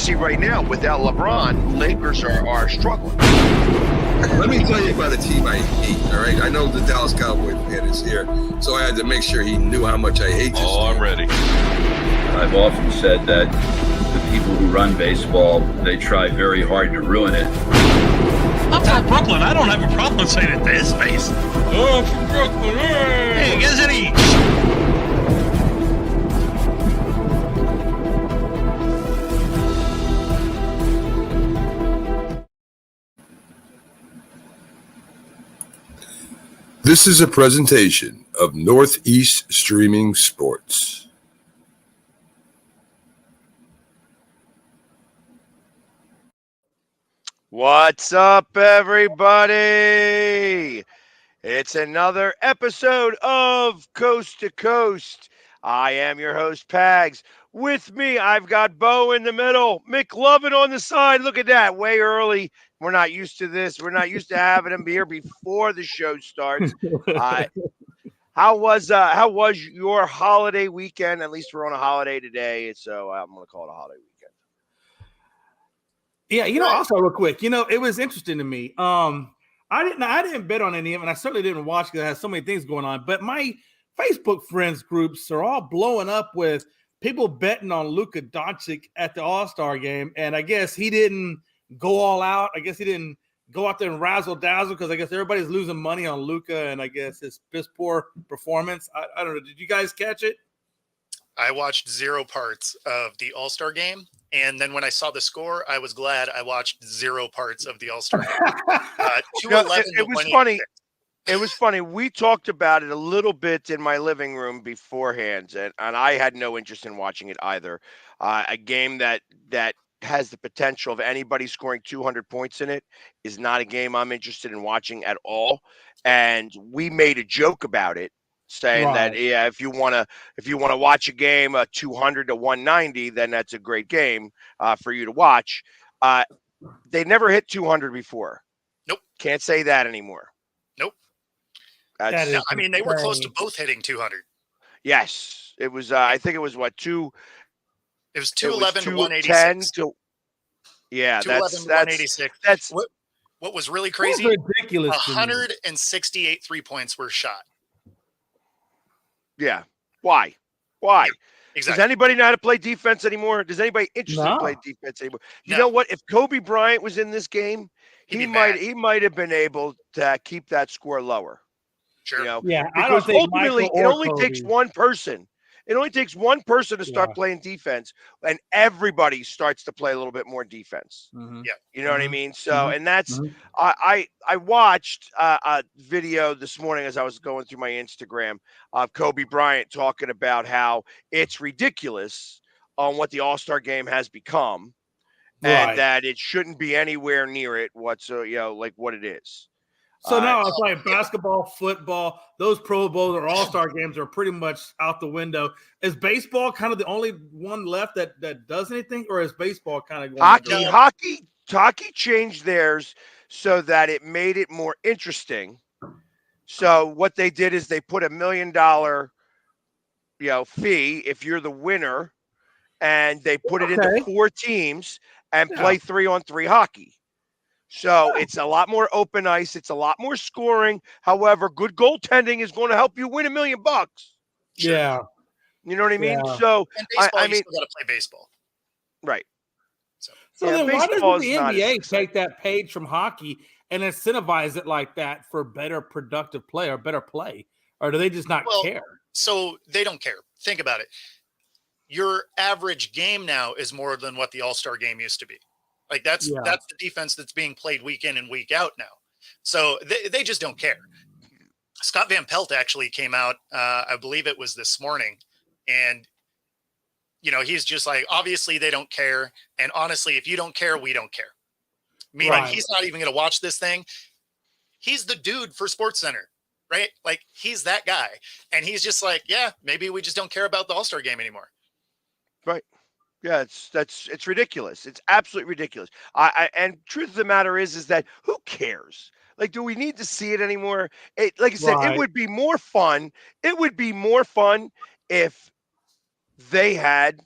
especially right now without LeBron, Lakers are struggling. Let me tell you about a team I hate, all right? I know the Dallas Cowboy fan is here, so I had to make sure he knew how much I hate this team. I'm ready. I've often said that the people who run baseball, they try very hard to ruin it. I'm from Brooklyn. I don't have a problem saying it to his face. Oh, I'm from Brooklyn. Hey, isn't he? This is a presentation of Northeast Streaming Sports. What's up, everybody? It's another episode of Coast to Coast. I am your host, Pags. With me, I've got Bo in the middle, McLovin on the side. Look at that, way early. We're not used to this. We're not used to having him here before the show starts. How was your holiday weekend? At least we're on a holiday today, so I'm going to call it a holiday weekend. Yeah, also real quick, it was interesting to me. I didn't bet on any of them, and I certainly didn't watch because I had so many things going on. But my Facebook friends groups are all blowing up with people betting on Luka Doncic at the All-Star game, and I guess he didn't go all out. I guess he didn't go out there and razzle-dazzle because I guess everybody's losing money on Luka, and I guess his piss poor performance. I don't know. Did you guys catch it? I watched 0 parts of the All-Star game, and then when I saw the score, I was glad I watched 0 parts of the All-Star game. 211 it was funny. It was funny. We talked about it a little bit in my living room beforehand, and I had no interest in watching it either. A game that has the potential of anybody scoring 200 points in it is not a game I'm interested in watching at all. And we made a joke about it, saying that if you want to watch a game 200 to 190, then that's a great game for you to watch. They never hit 200 before. Nope. Can't say that anymore. Nope. They were close to both hitting 200. Yes, it was. I think it was what two. It was 211 to 186. Yeah, 211 to 186. That's what was really crazy. That's ridiculous. 168 3-points were shot. Yeah. Why? Exactly. Does anybody know how to play defense anymore? Does anybody interested in playing defense anymore? You know what? If Kobe Bryant was in this game, he might have been able to keep that score lower. Sure. Yeah. Because ultimately, it only takes one person. It only takes one person to start playing defense, and everybody starts to play a little bit more defense. Mm-hmm. Yeah. You know what I mean? So, and that's I watched a video this morning as I was going through my Instagram of Kobe Bryant talking about how it's ridiculous on what the All-Star game has become, and that it shouldn't be anywhere near it whatsoever, like what it is. So now it's like basketball, football, those Pro Bowls or All-Star games are pretty much out the window. Is baseball kind of the only one left that does anything, or is baseball kind of going Hockey changed theirs so that it made it more interesting. So what they did is they put $1 million fee if you're the winner, and they put it into 4 teams and play 3-on-3 hockey. So it's a lot more open ice. It's a lot more scoring. However, good goaltending is going to help you win $1 million. Sure. Yeah. You know what I mean? Yeah. So and baseball, you still got to play baseball. Right. So then why doesn't the NBA take that page from hockey and incentivize it like that for better productive play or better play? Or do they just not care? So they don't care. Think about it. Your average game now is more than what the All-Star game used to be. Like that's the defense that's being played week in and week out now. So they just don't care. Scott Van Pelt actually came out, I believe it was this morning, and he's just like, obviously they don't care, and honestly, if you don't care, we don't care. Meaning he's not even going to watch this thing. He's the dude for SportsCenter, right? Like he's that guy, and he's just like, yeah, maybe we just don't care about the All-Star game anymore. Right. Yeah, it's ridiculous. It's absolutely ridiculous. And truth of the matter is that who cares? Like, do we need to see it anymore? Like I said, it would be more fun. It would be more fun if they had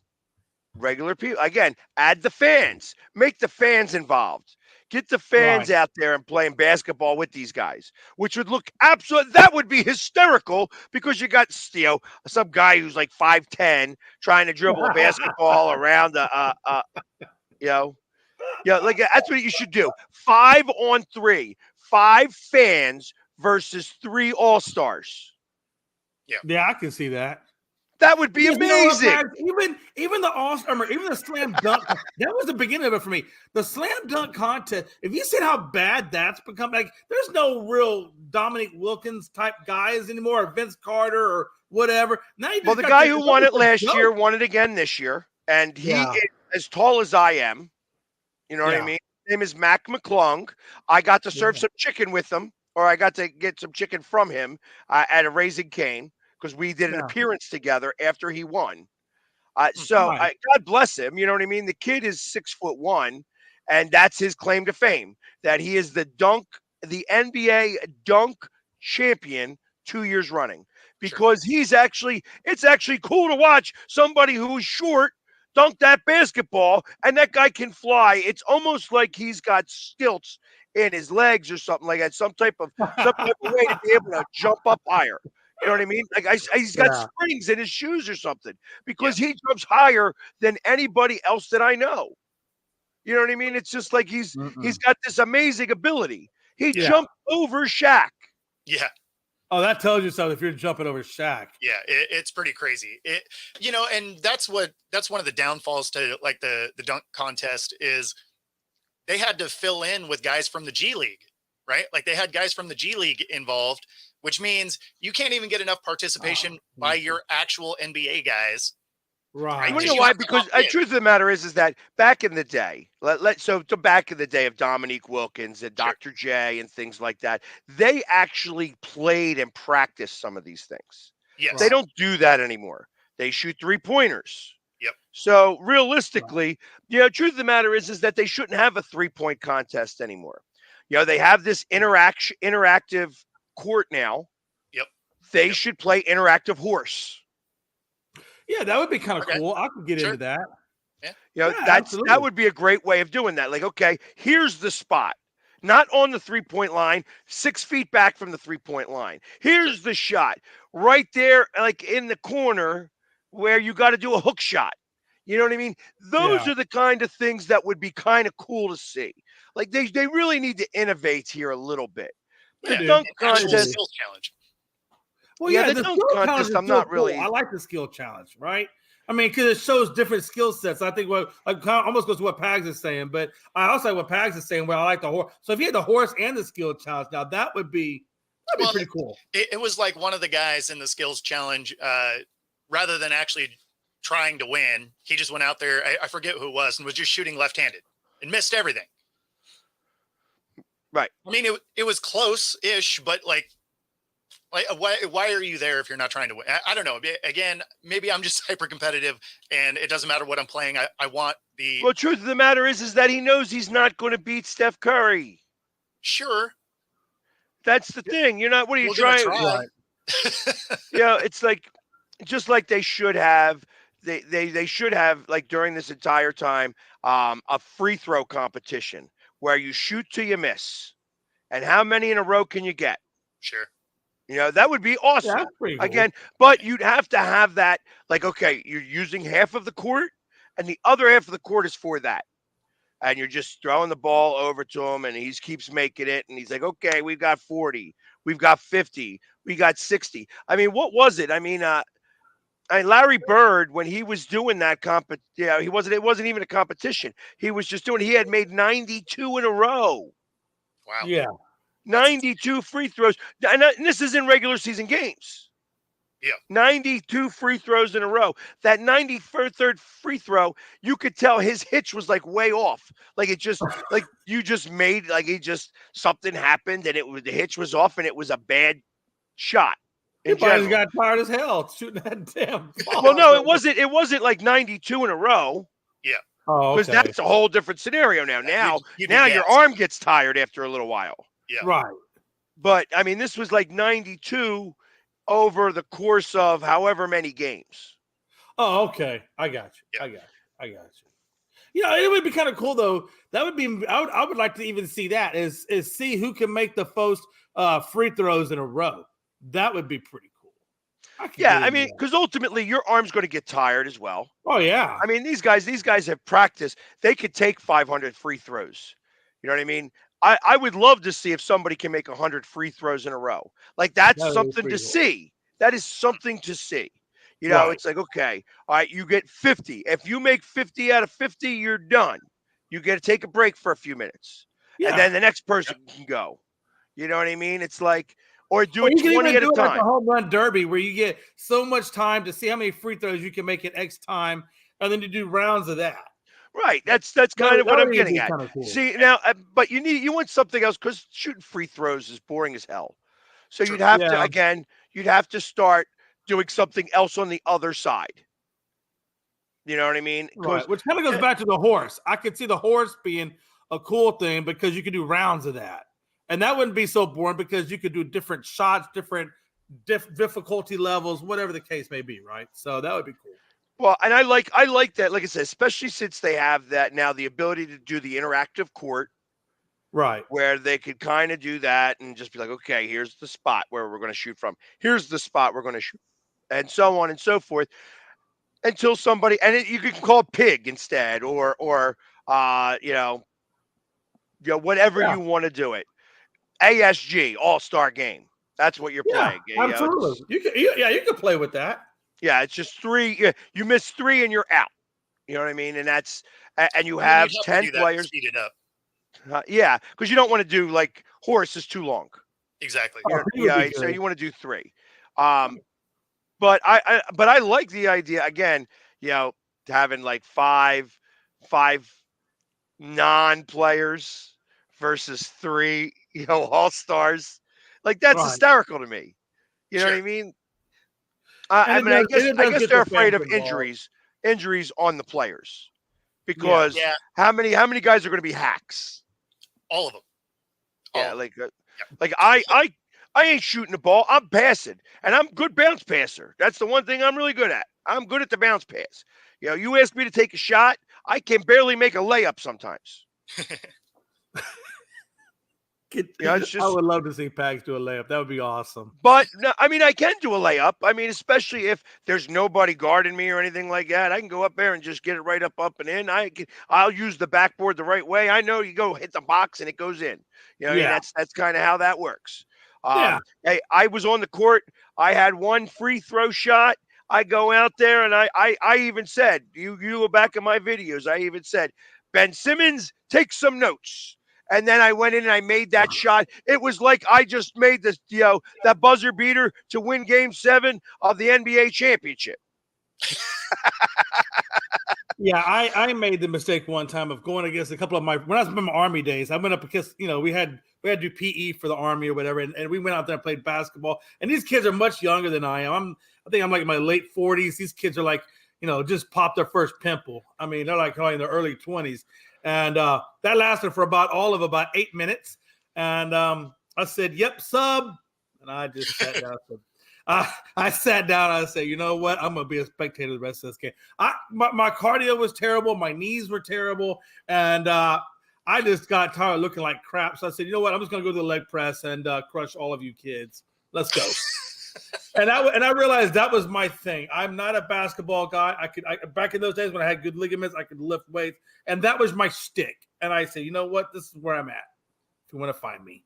Regular people. Again, add the fans. Make the fans involved. Get the fans Right. out there and playing basketball with these guys, which would look absolute. That would be hysterical because you got some guy who's like 5'10" trying to dribble a basketball around you know, like that's what you should do. 5-on-3, 5 fans versus 3 all-stars. Yeah, I can see that. That would be Because you know what, amazing. Pags? Even the All-Star, even the slam dunk, that was the beginning of it for me. The slam dunk contest. If you see how bad that's become, like there's no real Dominique Wilkins type guys anymore, or Vince Carter or whatever. Now you just Well, the got guy this- who it's won it almost a last joke. year won it again this year, and he Yeah. is as tall as I am. You know what I Yeah. mean? His name is Mac McClung. I got to serve Yeah. some chicken with him, or I got to get some chicken from him at a Raising Cane because we did an Yeah. appearance together after he won. Right. God bless him. You know what I mean? The kid is 6'1", and that's his claim to fame. That he is the NBA dunk champion 2 years running. Because it's actually cool to watch somebody who's short dunk that basketball, and that guy can fly. It's almost like he's got stilts in his legs or something like that. Some type of way to be able to jump up higher. You know what I mean? Like he's got Yeah. springs in his shoes or something because he jumps higher than anybody else that I know. You know what I mean? It's just like he's got this amazing ability. He Yeah. jumped over Shaq. Yeah. Oh, that tells you something if you're jumping over Shaq. Yeah, it's pretty crazy. And that's one of the downfalls to like the dunk contest is they had to fill in with guys from the G League, right? Like they had guys from the G League involved, which means you can't even get enough participation by your actual NBA guys. Right. Well, you know why? Because the truth of the matter is that back in the day, back in the day of Dominique Wilkins and Dr. J and things like that, they actually played and practiced some of these things. Yes. They don't do that anymore. They shoot 3-pointers. Yep. So realistically, truth of the matter is that they shouldn't have a 3-point contest anymore. They have this interactive court now. Yep. They should play interactive horse. Yeah, that would be kind of cool. I could get into that. Yeah. That would be a great way of doing that. Like, okay, here's the spot. Not on the 3-point line, 6 feet back from the 3-point line. Here's the shot right there, like in the corner where you got to do a hook shot. You know what I mean? Those are the kind of things that would be kind of cool to see. Like they really need to innovate here a little bit. The dunk contest skills challenge. Well, yeah, the the dunk skill challenge contest, is I'm still not cool. really. I like the skill challenge, right? I mean, because it shows different skill sets. I think almost goes to what Pags is saying, but I also like what Pags is saying. Well, I like the horse. So if you had the horse and the skill challenge, now that would be pretty cool. It was like one of the guys in the skills challenge, rather than actually trying to win, he just went out there. I forget who it was, and was just shooting left-handed and missed everything. Right. I mean, it was close-ish, but like why are you there if you're not trying to win? I don't know. Again, maybe I'm just hyper competitive and it doesn't matter what I'm playing. I want the. Well, truth of the matter is that he knows he's not going to beat Steph Curry. Sure. That's the thing. You're not, what are you We're trying? try. It's like, just like they should have, they should have, like during this entire time, a free throw competition where you shoot till you miss. And how many in a row can you get? Sure. That would be awesome. Yeah, cool. Again, but you'd have to have that, like, okay, you're using half of the court and the other half of the court is for that. And you're just throwing the ball over to him and he keeps making it. And he's like, okay, we've got 40, we've got 50, we got 60. I mean, what was it? I mean, Larry Bird, when he was doing that it wasn't even a competition. He was just he had made 92 in a row. Wow. Yeah. 92 free throws. And this is in regular season games. Yeah. 92 free throws in a row. That 93rd free throw, you could tell his hitch was like way off. Like it just, like you just made, like something happened and the hitch was off and it was a bad shot. He probably got tired as hell shooting that damn ball. Well, no, it wasn't like 92 in a row. Yeah. Oh, because that's a whole different scenario now. Now your arm gets tired after a little while. Yeah. Right. But I mean, this was like 92 over the course of however many games. Oh, okay. I got you. Yeah. I got you. I got you. You know, it would be kind of cool though. That would be. I would like to even see that is see who can make the most free throws in a row. That would be pretty cool. Yeah, I mean, because ultimately your arm's going to get tired as well. Oh yeah. I mean, these guys have practiced. They could take 500 free throws. You know what I mean? I would love to see if somebody can make 100 free throws in a row. Like that's That something to cool. see. That is something to see. You know, Right. it's like, okay, all right, you get 50. If you make 50 out of 50, you're done. You get to take a break for a few minutes. Yeah. And then the next person can go. You know what I mean? It's like, or do Or it you can 20 even at a do it like a time. home run derby where you get so much time to see how many free throws you can make in X time, and then you do rounds of that. Right. That's kind of what I'm getting at. Cool. See now, but you want something else because shooting free throws is boring as hell. So True. you'd have to start doing something else on the other side. You know what I mean? Right. Which kind of goes back to the horse. I could see the horse being a cool thing because you could do rounds of that. And that wouldn't be so boring because you could do different shots, different difficulty levels, whatever the case may be, right? So that would be cool. Well, and I like that, like I said, especially since they have that now, the ability to do the interactive court. Right. Where they could kind of do that and just be like, okay, here's the spot where we're going to shoot from. Here's the spot we're going to shoot, and so on and so forth. Until somebody, you can call it pig instead, or whatever you want to do it. ASG, All-Star Game. That's what you're playing. Absolutely. You can play with that. Yeah, it's just 3. You miss 3 and you're out. You know what I mean? And that's and you have 10 players. Speed it up. Yeah, because you don't want to do like horse is too long. Exactly. So you want to do 3. But I like the idea again. Having like five non-players versus 3, all-stars. Like that's hysterical to me. You know what I mean? I guess they're afraid of injuries on the players because how many guys are going to be hacks? All of them. I ain't shooting the ball. I'm passing, and I'm a good bounce passer. That's the one thing I'm really good at. I'm good at the bounce pass. You ask me to take a shot, I can barely make a layup sometimes. I would love to see Pags do a layup. That would be awesome. But no, I mean, I can do a layup. I mean, especially if there's nobody guarding me or anything like that. I can go up there and just get it right up and in. I'll use the backboard the right way. I know you go hit the box and it goes in. That's kind of how that works. Hey, I was on the court. I had one free throw shot. I go out there and I even said, you go back in my videos, I even said, Ben Simmons, take some notes. And then I went in and I made that shot. It was like I just made that buzzer beater to win Game 7 of the NBA championship. Yeah, I made the mistake one time of going against a couple of when I was in my Army days. I went up because we had to do PE for the Army or whatever, and we went out there and played basketball. And these kids are much younger than I am. I think I'm like in my late 40s. These kids are like just popped their first pimple. I mean, they're like in their early 20s. And that lasted for about 8 minutes. And I said, "Yep, sub." And I just sat down. I sat down. I said, "You know what? I'm gonna be a spectator the rest of this game." My cardio was terrible. My knees were terrible, and I just got tired of looking like crap. So I said, "You know what? I'm just gonna go to the leg press and crush all of you kids. Let's go." And I realized that was my thing. I'm not a basketball guy. Back in those days when I had good ligaments, I could lift weights, and that was my shtick. And I said, you know what? This is where I'm at. If you want to find me,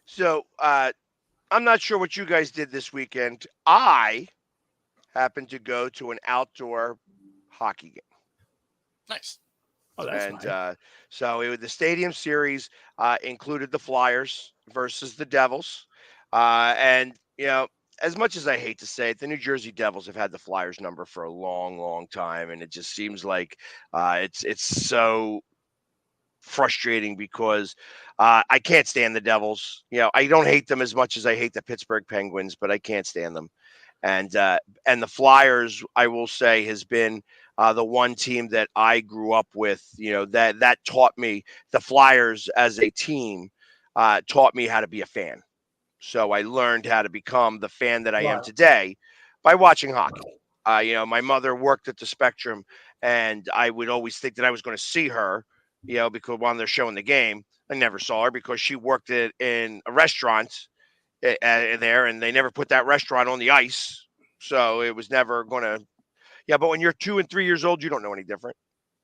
So I'm not sure what you guys did this weekend. I happened to go to an outdoor hockey game. Nice. Oh, that's nice. So the Stadium Series included the Flyers versus the Devils. And, as much as I hate to say it, the New Jersey Devils have had the Flyers number for a long, long time. And it just seems like it's so frustrating because I can't stand the Devils. I don't hate them as much as I hate the Pittsburgh Penguins, but I can't stand them. And the Flyers, I will say, has been the one team that I grew up with, that taught me, the Flyers as a team taught me how to be a fan. So I learned how to become the fan that I am today by watching hockey. My mother worked at the Spectrum, and I would always think that I was going to see her, because while they're showing the game, I never saw her because she worked in a restaurant there, and they never put that restaurant on the ice, so it was never going to. Yeah, but when you're 2 and 3 years old, you don't know any different.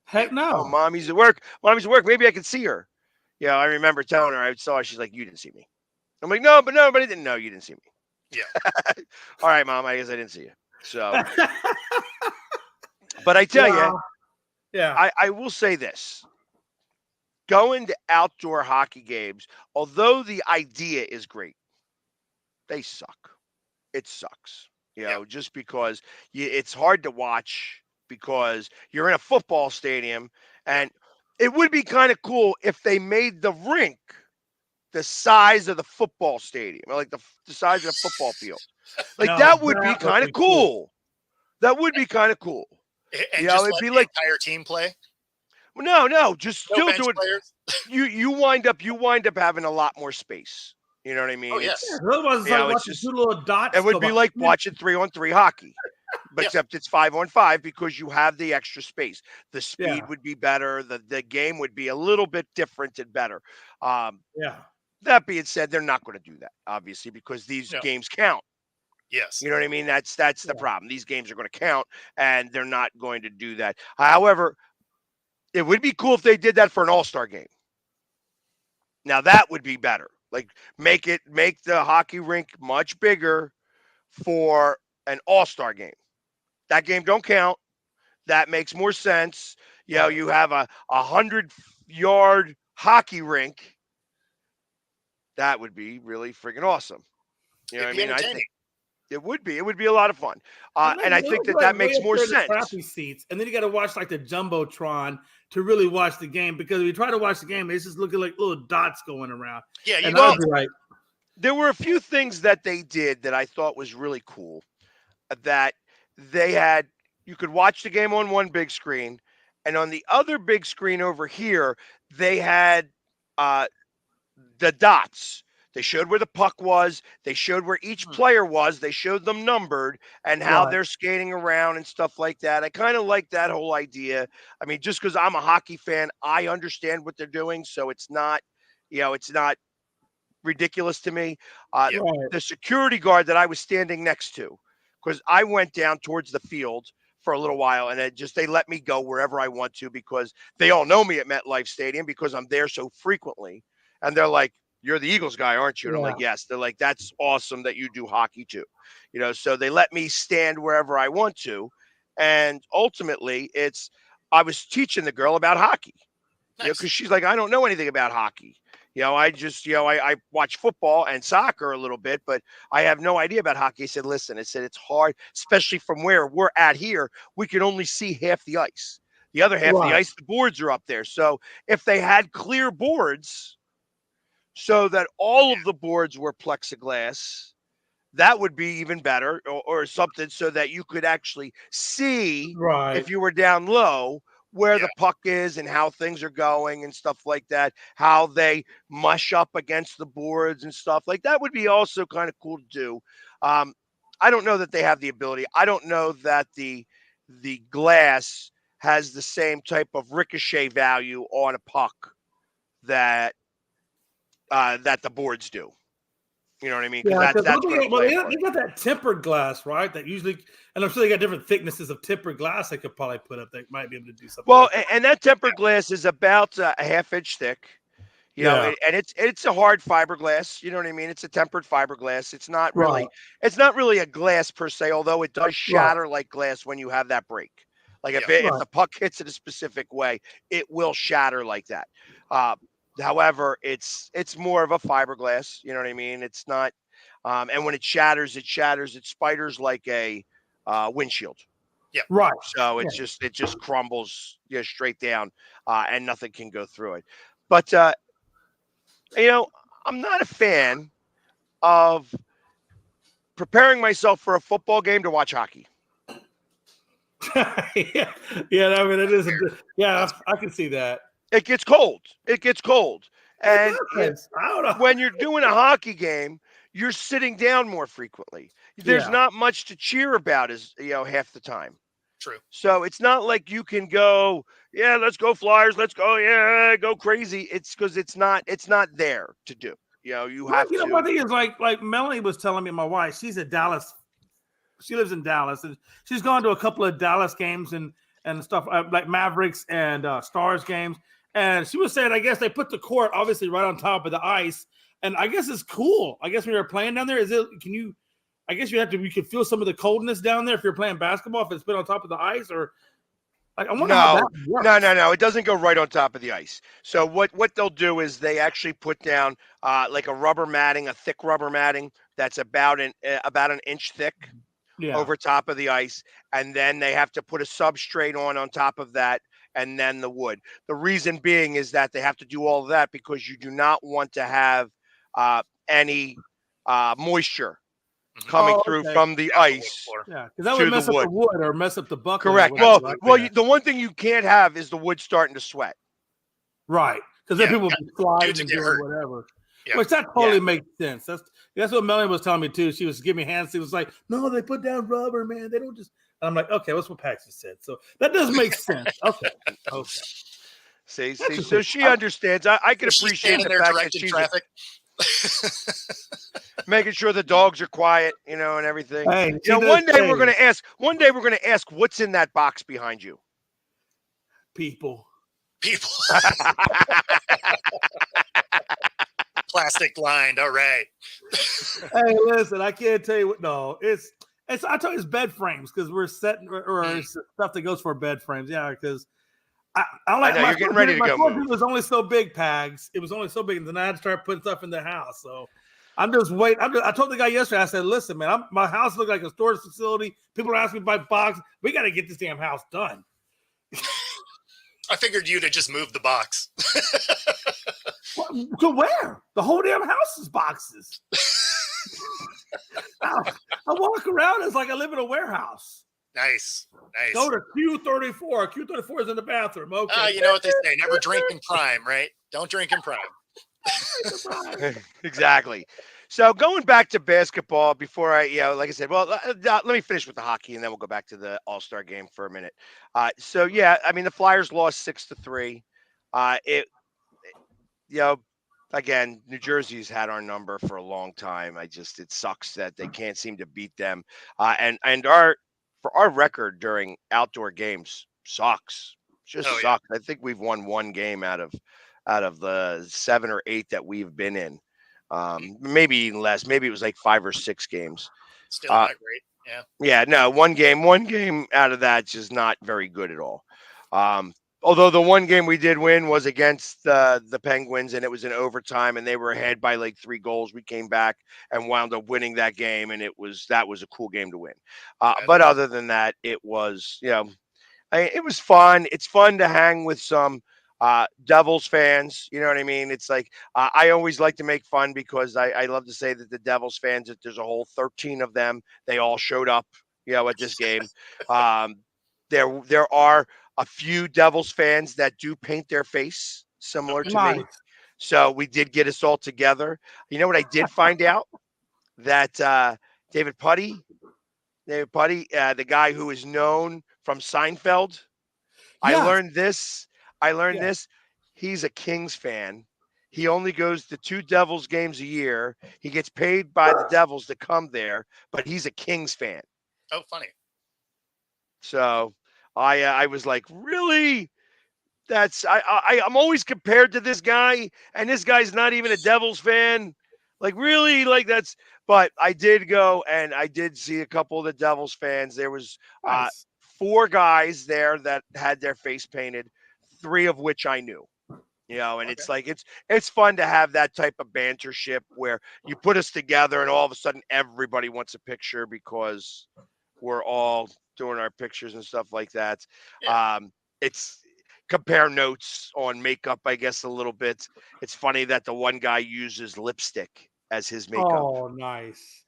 Heck no. Oh, mommy's at work. Mommy's at work. Maybe I can see her. Yeah, I remember telling her I saw her. She's like, "You didn't see me." I'm like, "No, but I didn't know you didn't see me." Yeah. All right, Mom. I guess I didn't see you. So, but I tell you, yeah, I will say this: going to outdoor hockey games, although the idea is great, they suck. It sucks. Just because it's hard to watch because you're in a football stadium, and it would be kind of cool if they made the rink the size of the football stadium, or like the size of the football field. Like that would be kind of cool. That would be kind of cool. And just it'd let be the like entire team play. no, just No still bench do it. players. You wind up having a lot more space. You know what I mean? Oh, yeah. Otherwise, it's like it's watching just, two little dots. it would be like watching 3-on-3 hockey, but Yeah. except it's 5-on-5 because you have the extra space. The speed Yeah. would be better. The game would be a little bit different and better. Yeah. That being said, they're not going to do that, obviously, because these games count. Yes. You know what I mean? That's the problem. These games are going to count, and they're not going to do that. However, it would be cool if they did that for an all-star game. Now that would be better. Like make the hockey rink much bigger for an all-star game. That game don't count. That makes more sense. You have a 100-yard hockey rink. That would be really freaking awesome. You know what I mean? I think it would be. It would be a lot of fun. And I think that makes more sense. Crappy seats, and then you got to watch like the jumbotron to really watch the game, because if you try to watch the game, it's just looking like little dots going around. Yeah, and I'll be like, there were a few things that they did that I thought was really cool. That they had, you could watch the game on one big screen, and on the other big screen over here, they had the dots. They showed where the puck was. They showed where each player was. They showed them numbered and how they're skating around and stuff like that. I kind of like that whole idea. I mean, just because I'm a hockey fan, I understand what they're doing, so it's not, it's not ridiculous to me. The security guard that I was standing next to, because I went down towards the field for a little while, and they let me go wherever I want to because they all know me at MetLife Stadium because I'm there so frequently, and they're like, "You're the Eagles guy, aren't you?" And I'm like, "Yes." They're like, "That's awesome that you do hockey too." So they let me stand wherever I want to. And ultimately I was teaching the girl about hockey, because she's like, "I don't know anything about hockey. I just, I watch football and soccer a little bit, but I have no idea about hockey." I said, "Listen," I said, "it's hard, especially from where we're at here. We can only see half the ice. The other half of the ice, the boards are up there. So if they had clear boards, so that all of the boards were plexiglass, that would be even better, or something so that you could actually see if you were down low where the puck is and how things are going and stuff like that, how they mush up against the boards and stuff like that would be also kind of cool to do." I don't know that they have the ability. I don't know that the glass has the same type of ricochet value on a puck that the boards do. You know what I mean? Because that's what they got that tempered glass, right? That usually, and I'm sure they got different thicknesses of tempered glass they could probably put up that might be able to do something. Well, and that tempered glass is about a half-inch thick. And it's a hard fiberglass. You know what I mean? It's a tempered fiberglass. It's not really a glass per se, although it does shatter like glass when you have that break. Like if the puck hits it a specific way, it will shatter like that. However, it's more of a fiberglass. You know what I mean? It's not, and when it shatters, it spiders like a windshield. Yeah. Right. So it just crumbles straight down, and nothing can go through it. But I'm not a fan of preparing myself for a football game to watch hockey. I mean, it is. I can see that. It gets cold. And I don't know. when you're doing a hockey game, you're sitting down more frequently. There's Yeah. not much to cheer about as half the time. True. So it's not like you can go, yeah, let's go Flyers, let's go, yeah, go crazy. It's because it's not there to do. You Well, have one to. thing is like Melanie was telling me, my wife, she's a Dallas. She lives in Dallas, and she's gone to a couple of Dallas games and stuff like Mavericks and Stars games. And she was saying, I guess they put the court obviously right on top of the ice, and I guess it's cool. I guess when you're playing down there, I guess you can feel some of the coldness down there if you're playing basketball, if it's put on top of the ice, or like, I wonder how that works. No. It doesn't go right on top of the ice. So what they'll do is they actually put down like a rubber matting, a thick rubber matting that's about an inch thick over top of the ice, and then they have to put a substrate on top of that, and then the wood. The reason being is that they have to do all of that because you do not want to have any moisture coming through from the ice. Yeah, because that would mess up the wood or mess up the bucket. Correct. Well, the one thing you can't have is the wood starting to sweat. Right, because then people be sliding and doing whatever. Yeah. Which that totally makes sense. That's what Melanie was telling me too. She was giving me hands. She was like, "No, they put down rubber, man. They don't just." And I'm like, "Okay, that's what Paxton said." So that does make sense. Okay. See. So she understands. I can appreciate the fact that she's traffic. Making sure the dogs are quiet, and everything. Hey, one day we're going to ask what's in that box behind you. People. Plastic lined. All right. Hey, listen, I can't tell you what. No, it's. I told you it's bed frames because we're setting or it's stuff that goes for bed frames. Yeah, because I like. I know you're getting ready to go. My it was only so big, Pags. It was only so big, and then I had to start putting stuff in the house. So I'm just waiting. I told the guy yesterday. I said, "Listen, man, my house looks like a storage facility. People are asking me to buy boxes. We got to get this damn house done." I figured you'd have just moved the box. To where? The whole damn house is boxes. I walk around, it's like I live in a warehouse. Nice. Go to Q34. Q34 is in the bathroom. Okay. You know what they say, never drink in prime, right? Don't drink in prime. Exactly. So going back to basketball before I, like I said, well, let me finish with the hockey and then we'll go back to the All-Star game for a minute. The Flyers lost 6-3. Again, New Jersey's had our number for a long time. It sucks that they can't seem to beat them. And our record during outdoor games sucks. Sucks. Yeah. I think we've won one game out of the 7 or 8 that we've been in. Maybe even less. Maybe it was like 5 or 6 games. Still not great. Yeah. Yeah. No, one game out of that's just not very good at all. Although the one game we did win was against the Penguins, and it was in overtime, and they were ahead by like 3 goals. We came back and wound up winning that game, and that was a cool game to win. But other than that, it was it was fun. It's fun to hang with some Devils fans. You know what I mean? It's like I always like to make fun because I love to say that the Devils fans, that there's a whole 13 of them. They all showed up, at this game. There are a few Devils fans that do paint their face similar to me. So we did get us all together. You know what I did find out? That David Putty, the guy who is known from Seinfeld, I learned this. He's a Kings fan. He only goes to 2 Devils games a year. He gets paid by the Devils to come there, but he's a Kings fan. Oh, funny. So I was like, really? I'm always compared to this guy, and this guy's not even a Devils fan. Like, really? Like, but I did go and I did see a couple of the Devils fans. There was 4 guys there that had their face painted, 3 of which I knew. And it's like it's fun to have that type of bantership where you put us together and all of a sudden everybody wants a picture because we're all doing our pictures and stuff like that. Yeah. It's compare notes on makeup, I guess, a little bit. It's funny that the one guy uses lipstick as his makeup. Oh, nice.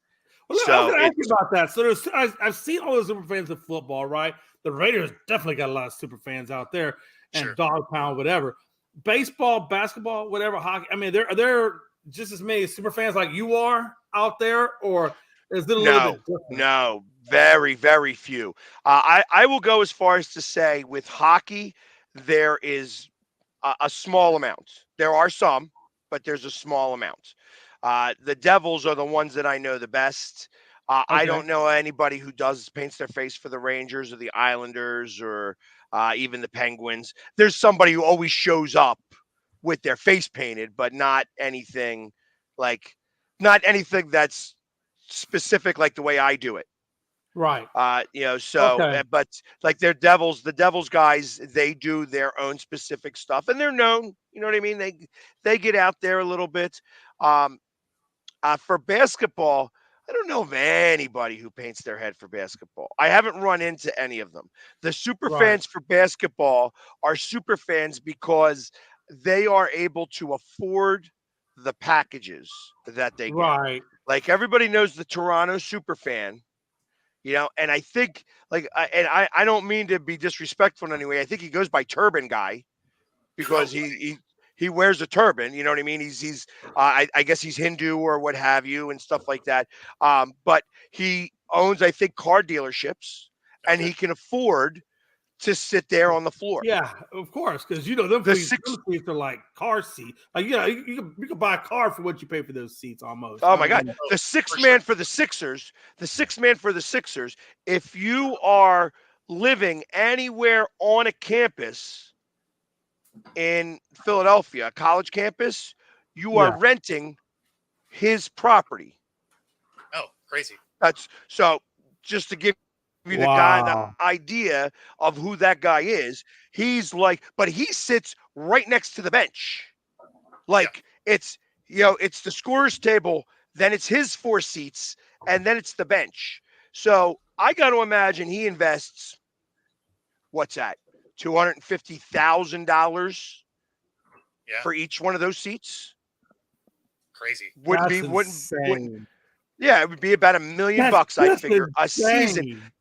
Well, I was going to ask you about that. So I've seen all the super fans of football, right? The Raiders definitely got a lot of super fans out there, and Dog Pound, whatever. Baseball, basketball, whatever, hockey. I mean, they're just as many super fans like you are. out there, or is it a little bit No, different? no, very, very few. I will go as far as to say with hockey, there is a small amount. There are some, but there's a small amount. The Devils are the ones that I know the best. I Okay. don't know anybody who paints their face for the Rangers or the Islanders or even the Penguins. There's somebody who always shows up with their face painted, but like not anything that's specific like the way I do it. Right. Okay. But like the Devils guys, they do their own specific stuff and they're known, you know what I mean? They get out there a little bit. Um, for basketball, I don't know of anybody who paints their head for basketball. I haven't run into any of them. The super Right. fans for basketball are super fans because they are able to afford the packages that they get. Right. Like everybody knows the Toronto super fan, and I think I don't mean to be disrespectful in any way. I think he goes by Turban Guy because he wears a turban. You know what I mean? I guess he's Hindu or what have you and stuff like that. But he owns, I think, car dealerships, and he can afford to sit there on the floor. Yeah, of course, because them The seats six, are like car seats. Like you can buy a car for what you pay for those seats almost. oh I my God, mean, the sixth man for the Sixers, if you are living anywhere on a campus in Philadelphia, a college campus, you are yeah, renting his property. Oh, crazy. That's so just to give you the wow, idea of who that guy is. But he sits right next to the bench. Like it's the scorer's table, then it's his 4 seats, and then it's the bench. So I got to imagine he invests what's that, $250,000 Yeah, for each one of those seats. crazy. Wouldn't that's be wouldn't insane. Yeah, it would be about $1 million, I That's figure, a season. insane.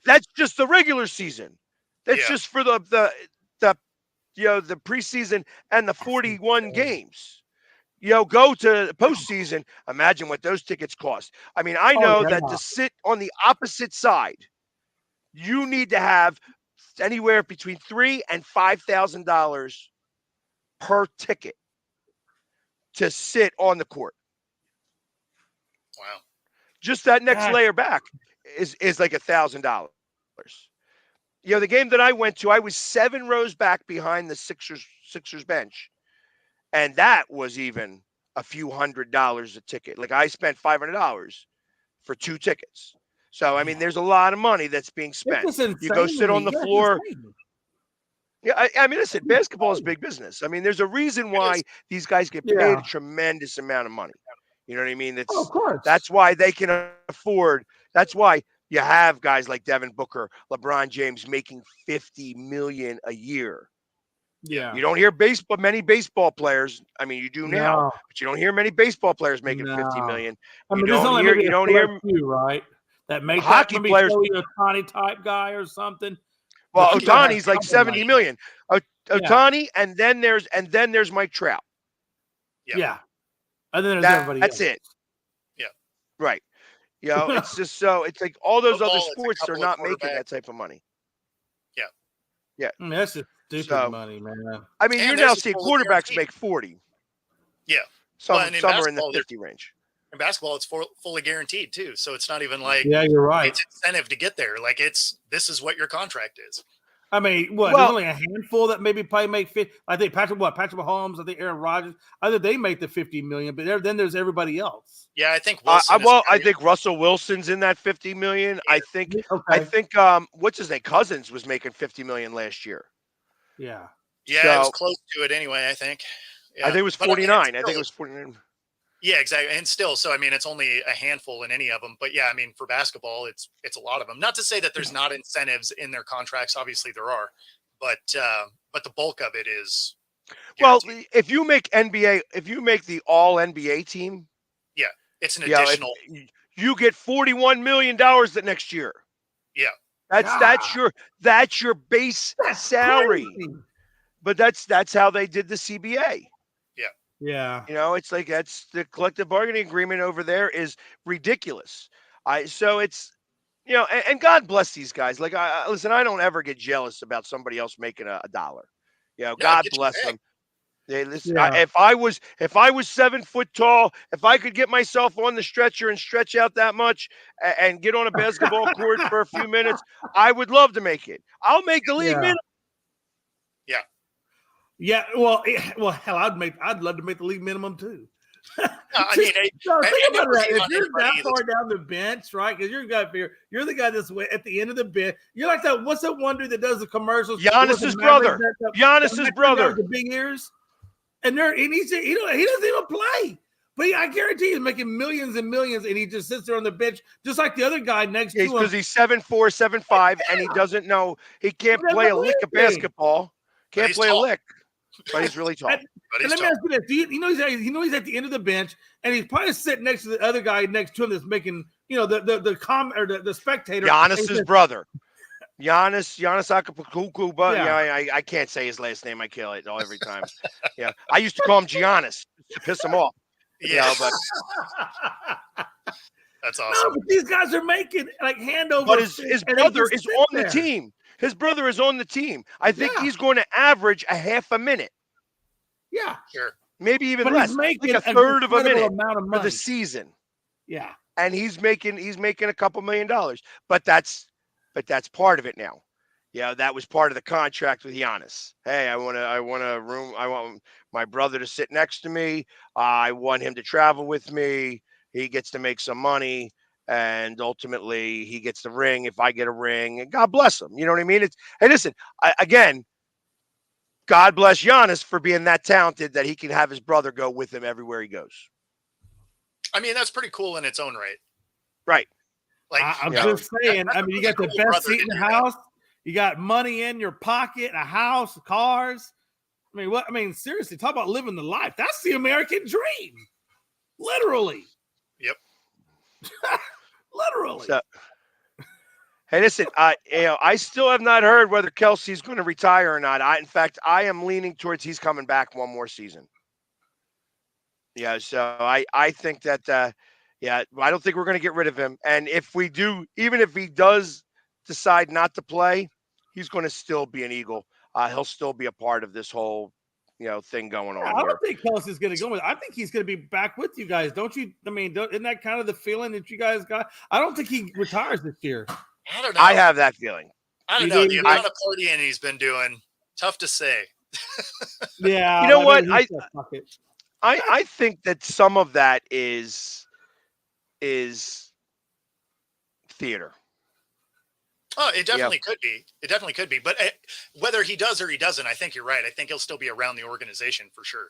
That's just the regular season. That's Yeah. just for the the preseason and the 41 games. Go to the postseason. Imagine what those tickets cost. I mean, I Oh know yeah, that to sit on the opposite side, you need to have anywhere between $3,000 and $5,000 per ticket to sit on the court. Wow. Just that next that's layer back is like $1,000. The game that I went to, I was 7 rows back behind the Sixers bench, and that was even a few $100s a ticket. Like I spent $500 for 2 tickets. So I mean, there's a lot of money that's being spent. it's just You go insane to sit on me. the That's floor. insane. Yeah, I mean, listen, basketball is big business. I mean, there's a reason It is. why these guys get paid Yeah, a tremendous amount of money. You know what I mean? oh, of course. That's why they can afford. That's why you have guys like Devin Booker, LeBron James making $50 million a year. Yeah, You don't hear many baseball players. I mean, you do now, no, but you don't hear many baseball players making $50 no. million. I You mean, there's don't only hear maybe you a don't select hear few, right? That make that. hockey Maybe players. Joey Otani type guy or something. Well, But you gotta have Otani's like something 70 like that. million. Yeah, Otani, and then there's Mike Trout. Yeah. yeah. And then there's everybody That's else. it. Yeah. Right. It's just it's like all those other Football, it's a sports are couple of not making quarterbacks. that type of money. Yeah. Yeah. I mean, that's just stupid So, money, man. I mean, And you're there's now a seeing fully quarterbacks guaranteed. make 40. Yeah. Some Well, and in some are in the basketball, 50 range. In basketball, it's fully guaranteed too. So it's not even like Yeah, you're right. it's incentive to get there. Like this is what your contract is. I mean, what? There's Well, only a handful that maybe probably make 50. I think Patrick Mahomes. I think Aaron Rodgers. Either they make the 50 million, but then there's everybody else. Yeah, I think Wilson. I think Russell Wilson's in that 50 million. I think what's his name? Cousins was making 50 million last year. Yeah. Yeah, it was close to it anyway, I think. Yeah. I think it was 49. I think it was 49. Yeah, exactly. And still, so I mean, it's only a handful in any of them. But yeah, I mean, for basketball, it's a lot of them. Not to say that there's not incentives in their contracts. Obviously, there are, but the bulk of it is. Guaranteed. Well, if you make the All NBA team, yeah, it's an additional. You get $41 million the next year. Yeah, that's your base salary. Crazy. But that's how they did the CBA. Yeah. Yeah. It's like that's the collective bargaining agreement over there is ridiculous. So it's and God bless these guys. Like listen, I don't ever get jealous about somebody else making a dollar. Yeah, God get you bless back. them. They listen. Yeah. If I was 7 foot tall, if I could get myself on the stretcher and stretch out that much and get on a basketball court for a few minutes, I would love to make it. I'll make the league Yeah. minimum. Yeah. Yeah. Well, hell, I'd love to make the league minimum too. I mean, think about that. If you're that far down the bench, right? Because you're the guy that's at the end of the bench. You're like that. What's that one dude that does the commercials? Giannis's brother. Giannis's brother. The big ears. And he doesn't even play. But I guarantee he's making millions and millions, and he just sits there on the bench, just like the other guy next to him. Because he's 7'4", 7'5", and he doesn't know he can't play a lick of basketball. Can't play a lick, but he's really tall. And let me ask you this: he's at the end of the bench, and he's probably sitting next to the other guy next to him that's making the spectator. Giannis's brother. Giannis Akapukuku, but Yeah. I can't say his last name. I kill it every time. Yeah, I used to call him Giannis to piss him off. Yeah, but that's awesome. No, but these guys are making like hand over. But his brother is on the team. His brother is on the team. I think he's going to average a half a minute. Yeah, Sure. Maybe even but less, he's making like a third of a minute amount of for money the season. Yeah, And he's making a couple $1 million. But that's part of it now. Yeah, that was part of the contract with Giannis. Hey, I want a room. I want my brother to sit next to me. I want him to travel with me. He gets to make some money, and ultimately he gets the ring if I get a ring. And God bless him. You know what I mean? Hey, listen. Again, God bless Giannis for being that talented that he can have his brother go with him everywhere he goes. I mean, that's pretty cool in its own right. Right. Like I'm just saying. I mean, you got the best seat in the house. You got money in your pocket, a house, cars. I mean, what? I mean, seriously, talk about living the life. That's the American dream. Literally. Yep. Literally. So, hey, listen. I still have not heard whether Kelsey's going to retire or not. In fact, I am leaning towards he's coming back one more season. Yeah. So I think that. I don't think we're going to get rid of him. And if we do, even if he does decide not to play, he's going to still be an Eagle. He'll still be a part of this whole, thing going on. I don't think Kelsey's going to go with. I think he's going to be back with you guys. Don't you? I mean, isn't that kind of the feeling that you guys got? I don't think he retires this year. I don't know. I have that feeling. I don't know. The amount of partying he's been doing, tough to say. Yeah. You know what? I think that some of that is theater. Oh, it definitely could be. It definitely could be. But whether he does or he doesn't, I think you're right. I think he'll still be around the organization for sure.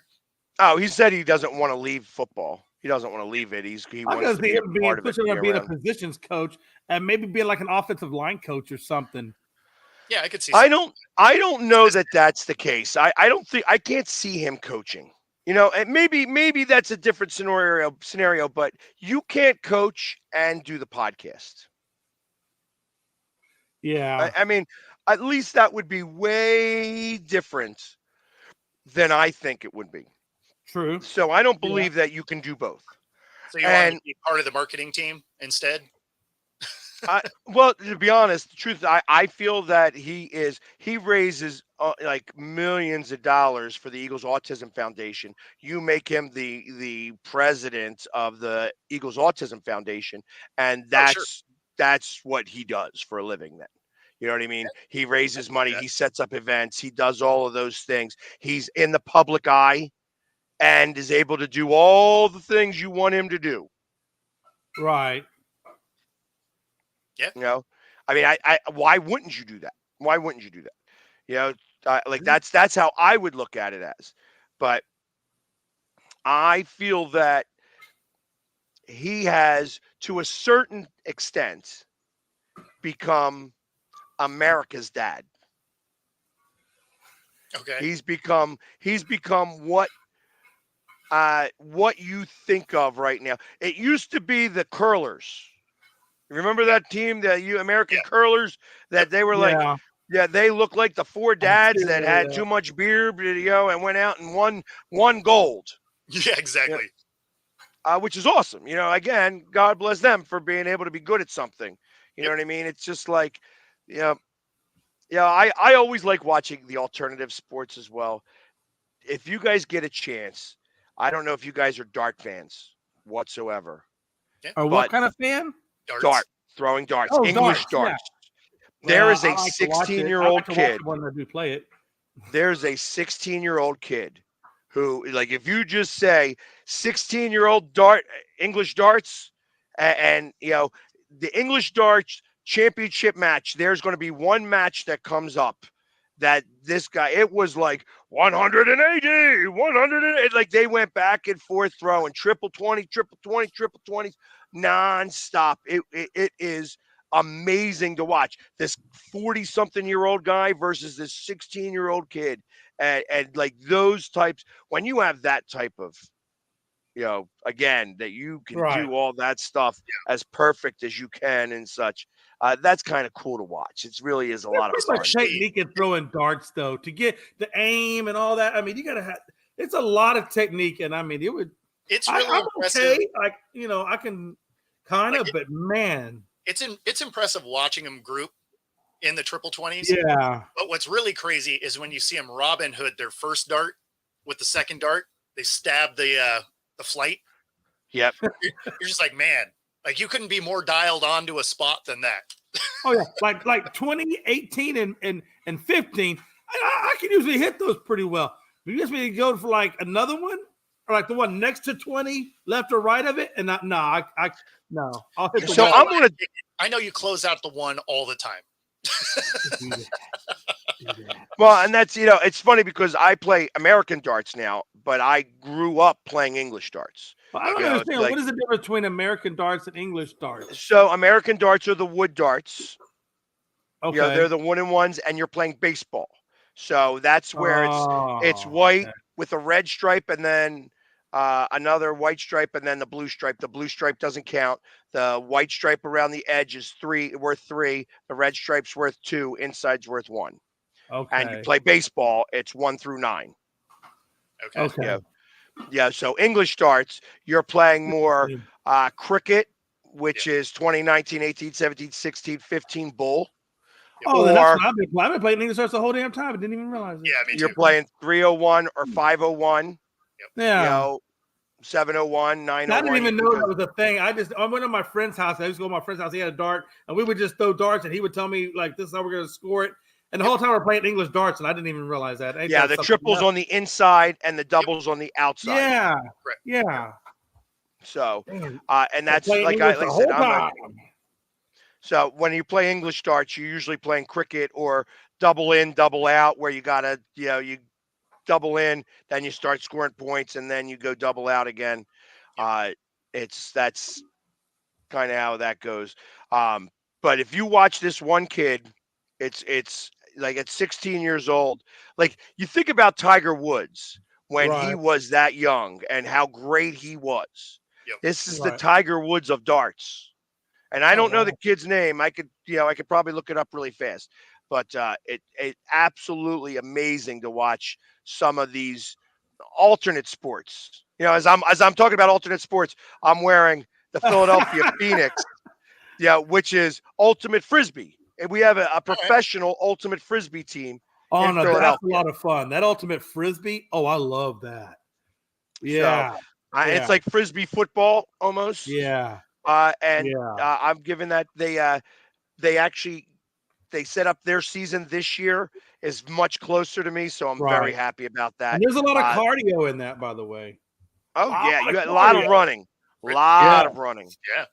Oh, he said he doesn't want to leave football. He doesn't want to leave it. He wants to be a part of it. Being a positions coach and maybe being like an offensive line coach or something. Yeah, I could see. I don't know that that's the case. I can't see him coaching. And maybe that's a different scenario, but you can't coach and do the podcast. Yeah. I mean, at least that would be way different than I think it would be. True. So I don't believe that you can do both. So you want to be part of the marketing team instead? Well, to be honest, the truth, I feel that he raises like millions of dollars for the Eagles Autism Foundation. You make him the president of the Eagles Autism Foundation, and that's what he does for a living. Then, you know what I mean? He raises money, he sets up events, he does all of those things. He's in the public eye and is able to do all the things you want him to do. Right. Yeah. I mean, why wouldn't you do that? Why wouldn't you do that? Like that's how I would look at it as. But I feel that he has, to a certain extent, become America's dad. Okay. He's become what you think of right now. It used to be the curlers. Remember that team, the American curlers, that they were like, they looked like the four dads that had too much beer, and went out and won gold. Yeah, exactly. Which is awesome. Again, God bless them for being able to be good at something. You know what I mean? It's just like, you know, I always like watching the alternative sports as well. If you guys get a chance, I don't know if you guys are dart fans whatsoever, Or what but kind of fan? Darts. throwing darts, Oh, English darts, yeah. darts. There Well, is I a like to watch it. I 16-year-old like to watch kid. it when I do play it. There's a 16-year-old kid who, like, if you just say 16-year-old English darts, and the English darts championship match, there's going to be one match that comes up that this guy, it was like 180, 100, like they went back and forth throwing triple 20, triple 20, triple 20s nonstop. It is amazing to watch this 40-something-year-old guy versus this 16-year-old kid. And like those types, when you have that type of, again, that you can Right. do all that stuff as perfect as you can and such, that's kind of cool to watch. It really is a lot of There's fun. like technique in throwing darts, though, to get the aim and all that. I mean, you got to have, it's a lot of technique. And I mean, It's really I'm impressive. okay. Like, I can kind of, but man. It's impressive watching them group in the triple 20s. Yeah. But what's really crazy is when you see them Robin Hood their first dart with the second dart, they stab the flight. Yep. You're just like, man, like you couldn't be more dialed onto a spot than that. Oh yeah, like 2018 and 15, I can usually hit those pretty well. But you just need to go for like another one, or like the one next to 20, left or right of it, and no, I'll hit the So one. I know you close out the one all the time. Well, and that's, it's funny because I play American darts now, but I grew up playing English darts. But I don't understand. What is the difference between American darts and English darts? So American darts are the wood darts. Okay. They're the one and ones, and you're playing baseball. So that's where it's white with a red stripe, and then another white stripe, and then the blue stripe. The blue stripe doesn't count. The white stripe around the edge is worth 3. The red stripe's worth 2. Inside's worth 1. Okay. And you play baseball, it's 1 through 9. Okay. Yeah. So English darts, you're playing more cricket, which is 20, 19, 18, 17, 16, 15 bull. Oh, then that's what I've been playing English darts the whole damn time. I didn't even realize it. Yeah, me too. You're playing 301 or 501. Yeah. 701, 901. I didn't even know that was a thing. I went to my friend's house. I used to go to my friend's house. He had a dart, and we would just throw darts, and he would tell me, like, this is how we're going to score it. And the whole time we're playing English darts, and I didn't even realize that. The triples on the inside and the doubles on the outside. Yeah. Yeah. So, and that's like I said, so when you play English darts, you're usually playing cricket or double in, double out, where you got to, you double in, then you start scoring points, and then you go double out again. That's kind of how that goes. But if you watch this one kid, it's like at 16 years old, like you think about Tiger Woods when he was that young and how great he was. This is the Tiger Woods of darts. And I don't know the kid's name. I could probably look it up really fast, but it absolutely amazing to watch some of these alternate sports. As I'm talking about alternate sports, I'm wearing the Philadelphia Phoenix, which is ultimate frisbee. And we have a professional ultimate frisbee team. Oh no, that's a lot of fun. That ultimate frisbee. Oh, I love that. Yeah. So, it's like frisbee football almost. Yeah. I'm giving that they set up their season this year is much closer to me, so I'm very happy about that. And there's a lot of cardio in that, by the way. Oh yeah, you got a lot of running, of running. Yeah,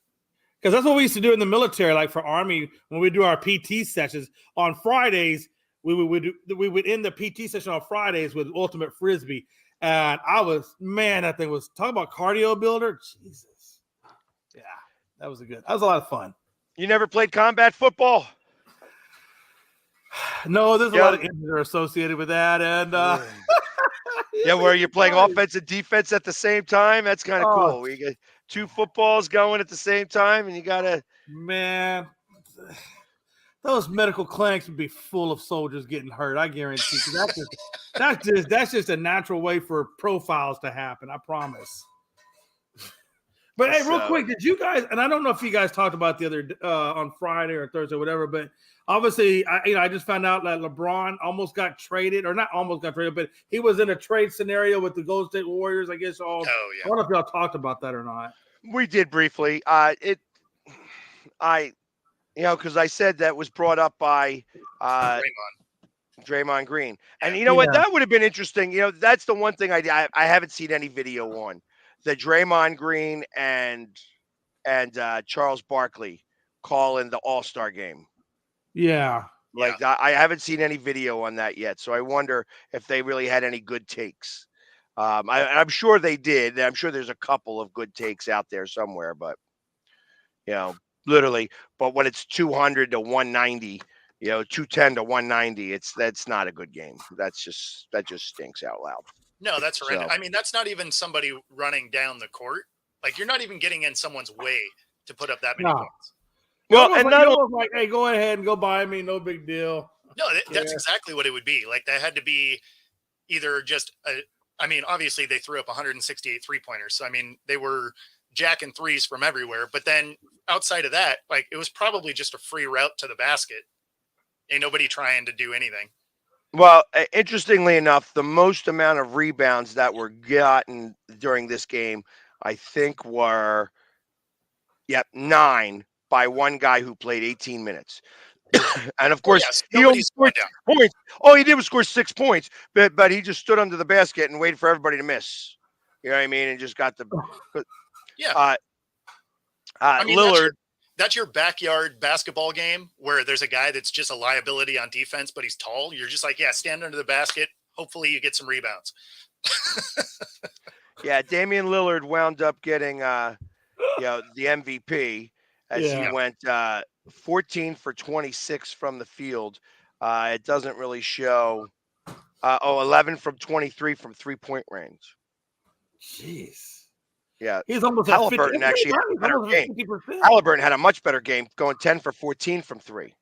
because that's what we used to do in the military. Like for Army, when we do our PT sessions on Fridays, we would end the PT session on Fridays with ultimate frisbee. And that thing was talking about cardio builder. Jesus, yeah, that was a lot of fun. You never played combat football? No, there's a lot of injuries that are associated with that, and where you're playing offense and defense at the same time. That's kind of cool. You get 2 footballs going at the same time, and you gotta. Man, those medical clinics would be full of soldiers getting hurt. I guarantee. That's just a natural way for profiles to happen. I promise. But hey, real quick, did you guys? And I don't know if you guys talked about the other on Friday or Thursday, or whatever. But obviously, I just found out that LeBron almost got traded, or not almost got traded, but he was in a trade scenario with the Golden State Warriors. I guess all. Oh yeah. I don't know if y'all talked about that or not. We did briefly. Because I said that was brought up by Draymond Green. And you know what? That would have been interesting. That's the one thing I haven't seen any video on. The Draymond Green and Charles Barkley calling the All-Star game. Yeah. I haven't seen any video on that yet. So I wonder if they really had any good takes. I'm sure they did. I'm sure there's a couple of good takes out there somewhere, but literally. But when it's 200 to 190, 210 to 190, that's not a good game. That just stinks out loud. No, that's horrendous. I mean, that's not even somebody running down the court. Like, you're not even getting in someone's way to put up that many points. Well, and not like, hey, go ahead and go buy me, no big deal. No, that's exactly what it would be. Like, that had to be either just obviously they threw up 168 3-pointers. So, I mean, they were jacking threes from everywhere. But then outside of that, like, it was probably just a free route to the basket. Ain't nobody trying to do anything. Well, interestingly enough, the most amount of rebounds that were gotten during this game, I think, were 9 by one guy who played 18 minutes. And of course, he only scored 6 points. All he did was score 6 points, but he just stood under the basket and waited for everybody to miss. You know what I mean? And just got the Lillard. That's your backyard basketball game where there's a guy that's just a liability on defense, but he's tall. You're just like, stand under the basket. Hopefully you get some rebounds. Damian Lillard wound up getting the MVP as he went 14 for 26 from the field. It doesn't really show 11 from 23 from 3-point range. Jeez. Yeah, he's almost Halliburton actually had a better game. 50%. Halliburton had a much better game, going 10 for 14 from 3.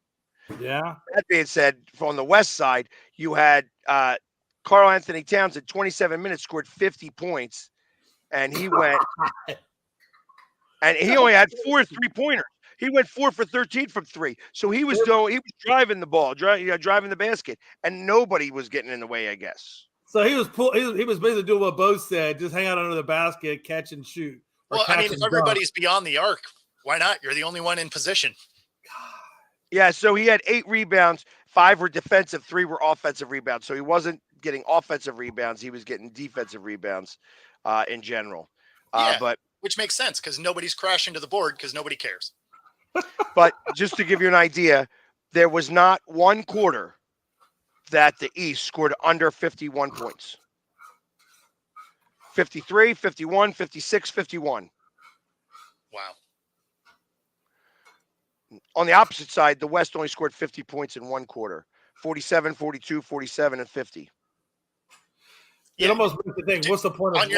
Yeah. That being said, on the West side, you had Karl Anthony Towns at 27 minutes scored 50 points, and he went, and he only had 4 3-pointers. He went 4 for 13 from 3. So he was driving the ball, driving the basket, and nobody was getting in the way, I guess. So he was basically doing what Bo said, just hang out under the basket, catch and shoot. Well, I mean, if everybody's beyond the arc, why not? You're the only one in position. Yeah, so he had 8 rebounds, 5 were defensive, 3 were offensive rebounds. So he wasn't getting offensive rebounds, he was getting defensive rebounds in general. But which makes sense because nobody's crashing to the board because nobody cares. But just to give you an idea, there was not one quarter that the East scored under 51 points. 53, 51, 56, 51. Wow. On the opposite side, the West only scored 50 points in one quarter. 47, 42, 47, and 50. It almost makes you think, what's the point of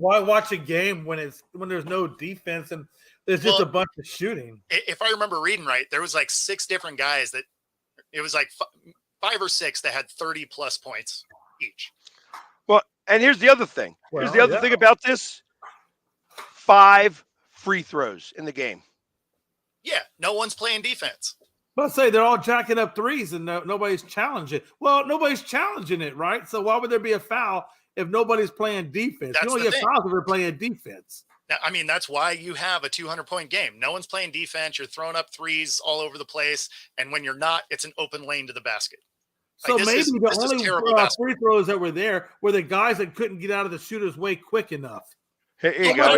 why watch a game when there's no defense and there's just a bunch of shooting? If I remember reading right, there was like 6 different guys that it was like 5 or 6 that had 30 plus points each. Well, and here's the other thing. Here's the other thing about this. 5 free throws in the game. Yeah, no one's playing defense. But say they're all jacking up threes and nobody's challenging. Well, nobody's challenging it, right? So why would there be a foul if nobody's playing defense? You only get fouls if they're playing defense. Now, I mean, that's why you have a 200-point game. No one's playing defense. You're throwing up threes all over the place. And when you're not, it's an open lane to the basket. So maybe the only free throws that were there were the guys that couldn't get out of the shooter's way quick enough. Here you go.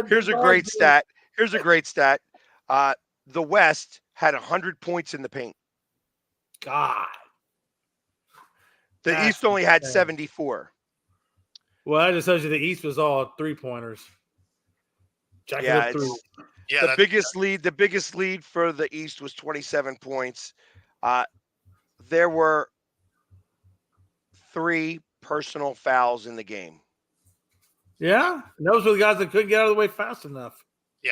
Here's a great stat. Here's a great stat. The West had 100 points in the paint. God. The East only had 74. Well, that just tells you the East was all 3-pointers. The biggest lead for the East was 27 points. There were 3 personal fouls in the game. Yeah, and those were the guys that couldn't get out of the way fast enough. Yeah.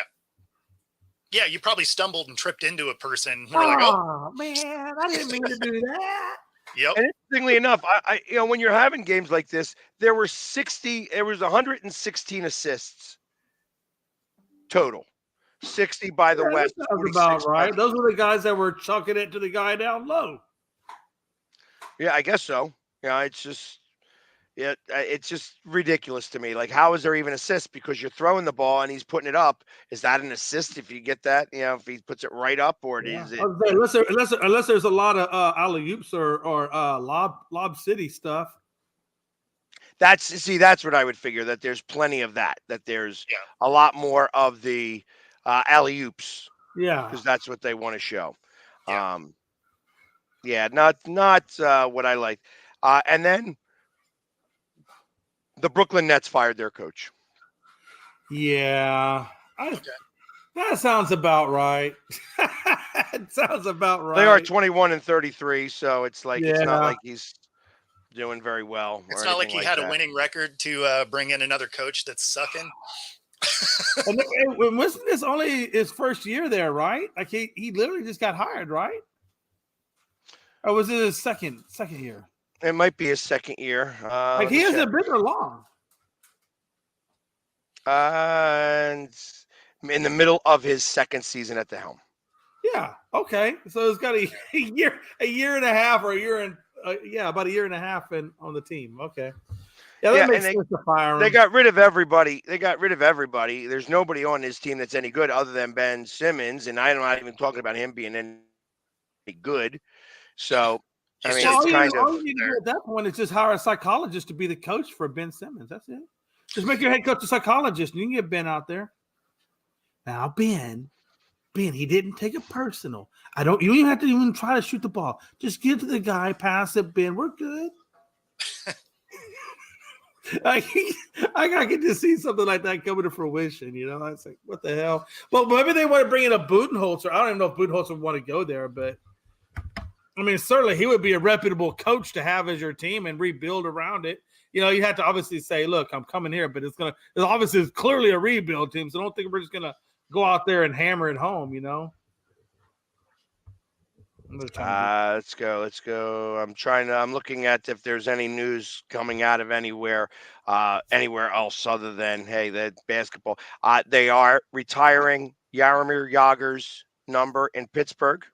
Yeah, you probably stumbled and tripped into a person. We're like, oh, Oh man, I didn't mean to do that. yep. And interestingly enough, I when you're having games like this, there was 116 assists total. 60 by the Yeah, that West, sounds 46 about by right. the Those were the guys that were chucking it to the guy down low. Yeah, I guess so. Yeah, it's just ridiculous to me. Like, how is there even assist? Because you're throwing the ball and he's putting it up. Is that an assist if you get that? You know, if he puts it right up, or Yeah. is it? Unless there's a lot of alley oops or lob city stuff. That's what I would figure. That there's plenty of that. That there's Yeah. a lot more of the alley oops Yeah. because that's what they want to show. Yeah. Yeah, not what I like. And then the Brooklyn Nets fired their coach. Yeah. That sounds about right. It sounds about right. They are 21-33, so it's like it's not Yeah. like he's doing very well. It's or not like anything he had that. a winning record to bring in another coach that's sucking. And wasn't this only his first year there, right? Like he literally just got hired, right? Or was it his second year? It might be his second year. Like he hasn't been there long. And in the middle of his second season at the helm. Yeah. Okay. So it's got a year and a half, or a year and about a year and a half on the team. Okay. Yeah, that makes sense to fire him. They got rid of everybody. There's nobody on his team that's any good other than Ben Simmons, and I'm not even talking about him being any good. So I mean, all it's kind of you do at that point is just hire a psychologist to be the coach for Ben Simmons. That's it. Just make your head coach a psychologist, and you can get Ben out there. Now, Ben, he didn't take it personal. You don't even have to even try to shoot the ball. Just give to the guy, pass it, Ben. We're good. I can just see something like that coming to fruition. You know, it's like, what the hell? But maybe they want to bring in a Budenholzer. I don't even know if Budenholzer would want to go there, but I mean, certainly he would be a reputable coach to have as your team and rebuild around it. You know, you have to obviously say, look, I'm coming here, but it's clearly a rebuild team. So I don't think we're just going to go out there and hammer it home, you know? Let's go. I'm looking at if there's any news coming out of anywhere else other than, hey, that basketball. They are retiring Jaromir Jagr's number in Pittsburgh.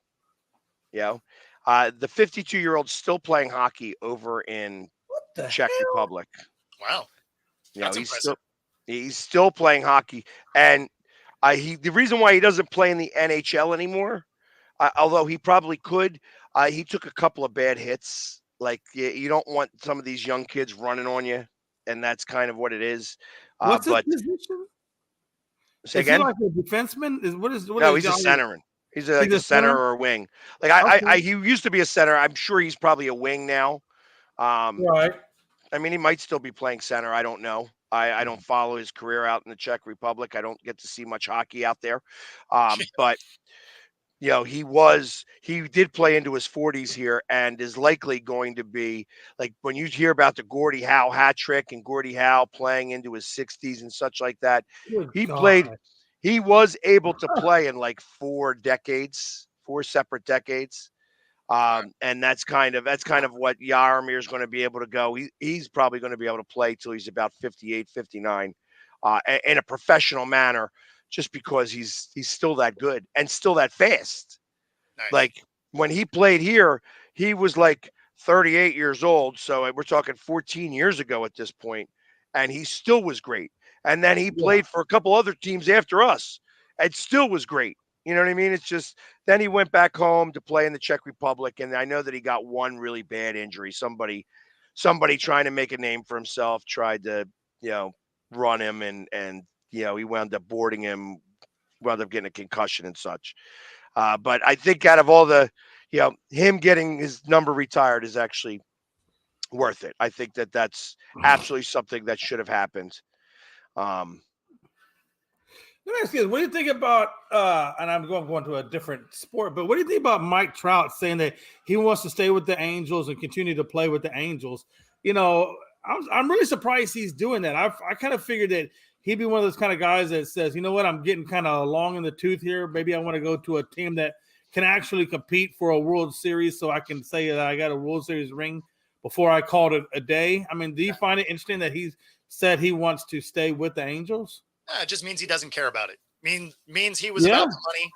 You know, the 52-year-old still playing hockey over in the Czech Republic. Wow. That's impressive. He's still playing hockey. And the reason why he doesn't play in the NHL anymore, although he probably could, he took a couple of bad hits. Like, you don't want some of these young kids running on you, and that's kind of what it is. What's his position? Say again? He like a defenseman? He's a centerman. He's a center or a wing. Like he used to be a center. I'm sure he's probably a wing now. Right. I mean, he might still be playing center. I don't know. I don't follow his career out in the Czech Republic. I don't get to see much hockey out there. But you know, he did play into his 40s here and is likely going to be, like, when you hear about the Gordie Howe hat trick and Gordie Howe playing into his 60s and such like that, he was able to play in like 4 separate decades. And that's kind of what Jaromir is going to be able to go. He's probably going to be able to play till he's about 58, 59, in a professional manner, just because he's still that good and still that fast. Nice. Like, when he played here, he was like 38 years old. So we're talking 14 years ago at this point, and he still was great. And then he played for a couple other teams after us and still was great. You know what I mean? It's just, then he went back home to play in the Czech Republic. And I know that he got one really bad injury. Somebody trying to make a name for himself tried to, run him and he wound up boarding him, wound up getting a concussion and such. But I think out of all the, him getting his number retired is actually worth it. I think that's absolutely something that should have happened. Let me ask you this. What do you think about, and I'm going to a different sport, but what do you think about Mike Trout saying that he wants to stay with the Angels and continue to play with the Angels? I'm really surprised he's doing that. I kind of figured that he'd be one of those kind of guys that says, you know what, I'm getting kind of long in the tooth here. Maybe I want to go to a team that can actually compete for a World Series so I can say that I got a World Series ring before I called it a day. I mean, do you find it interesting that he said he wants to stay with the Angels? It just means he doesn't care about it. Means he was about the money,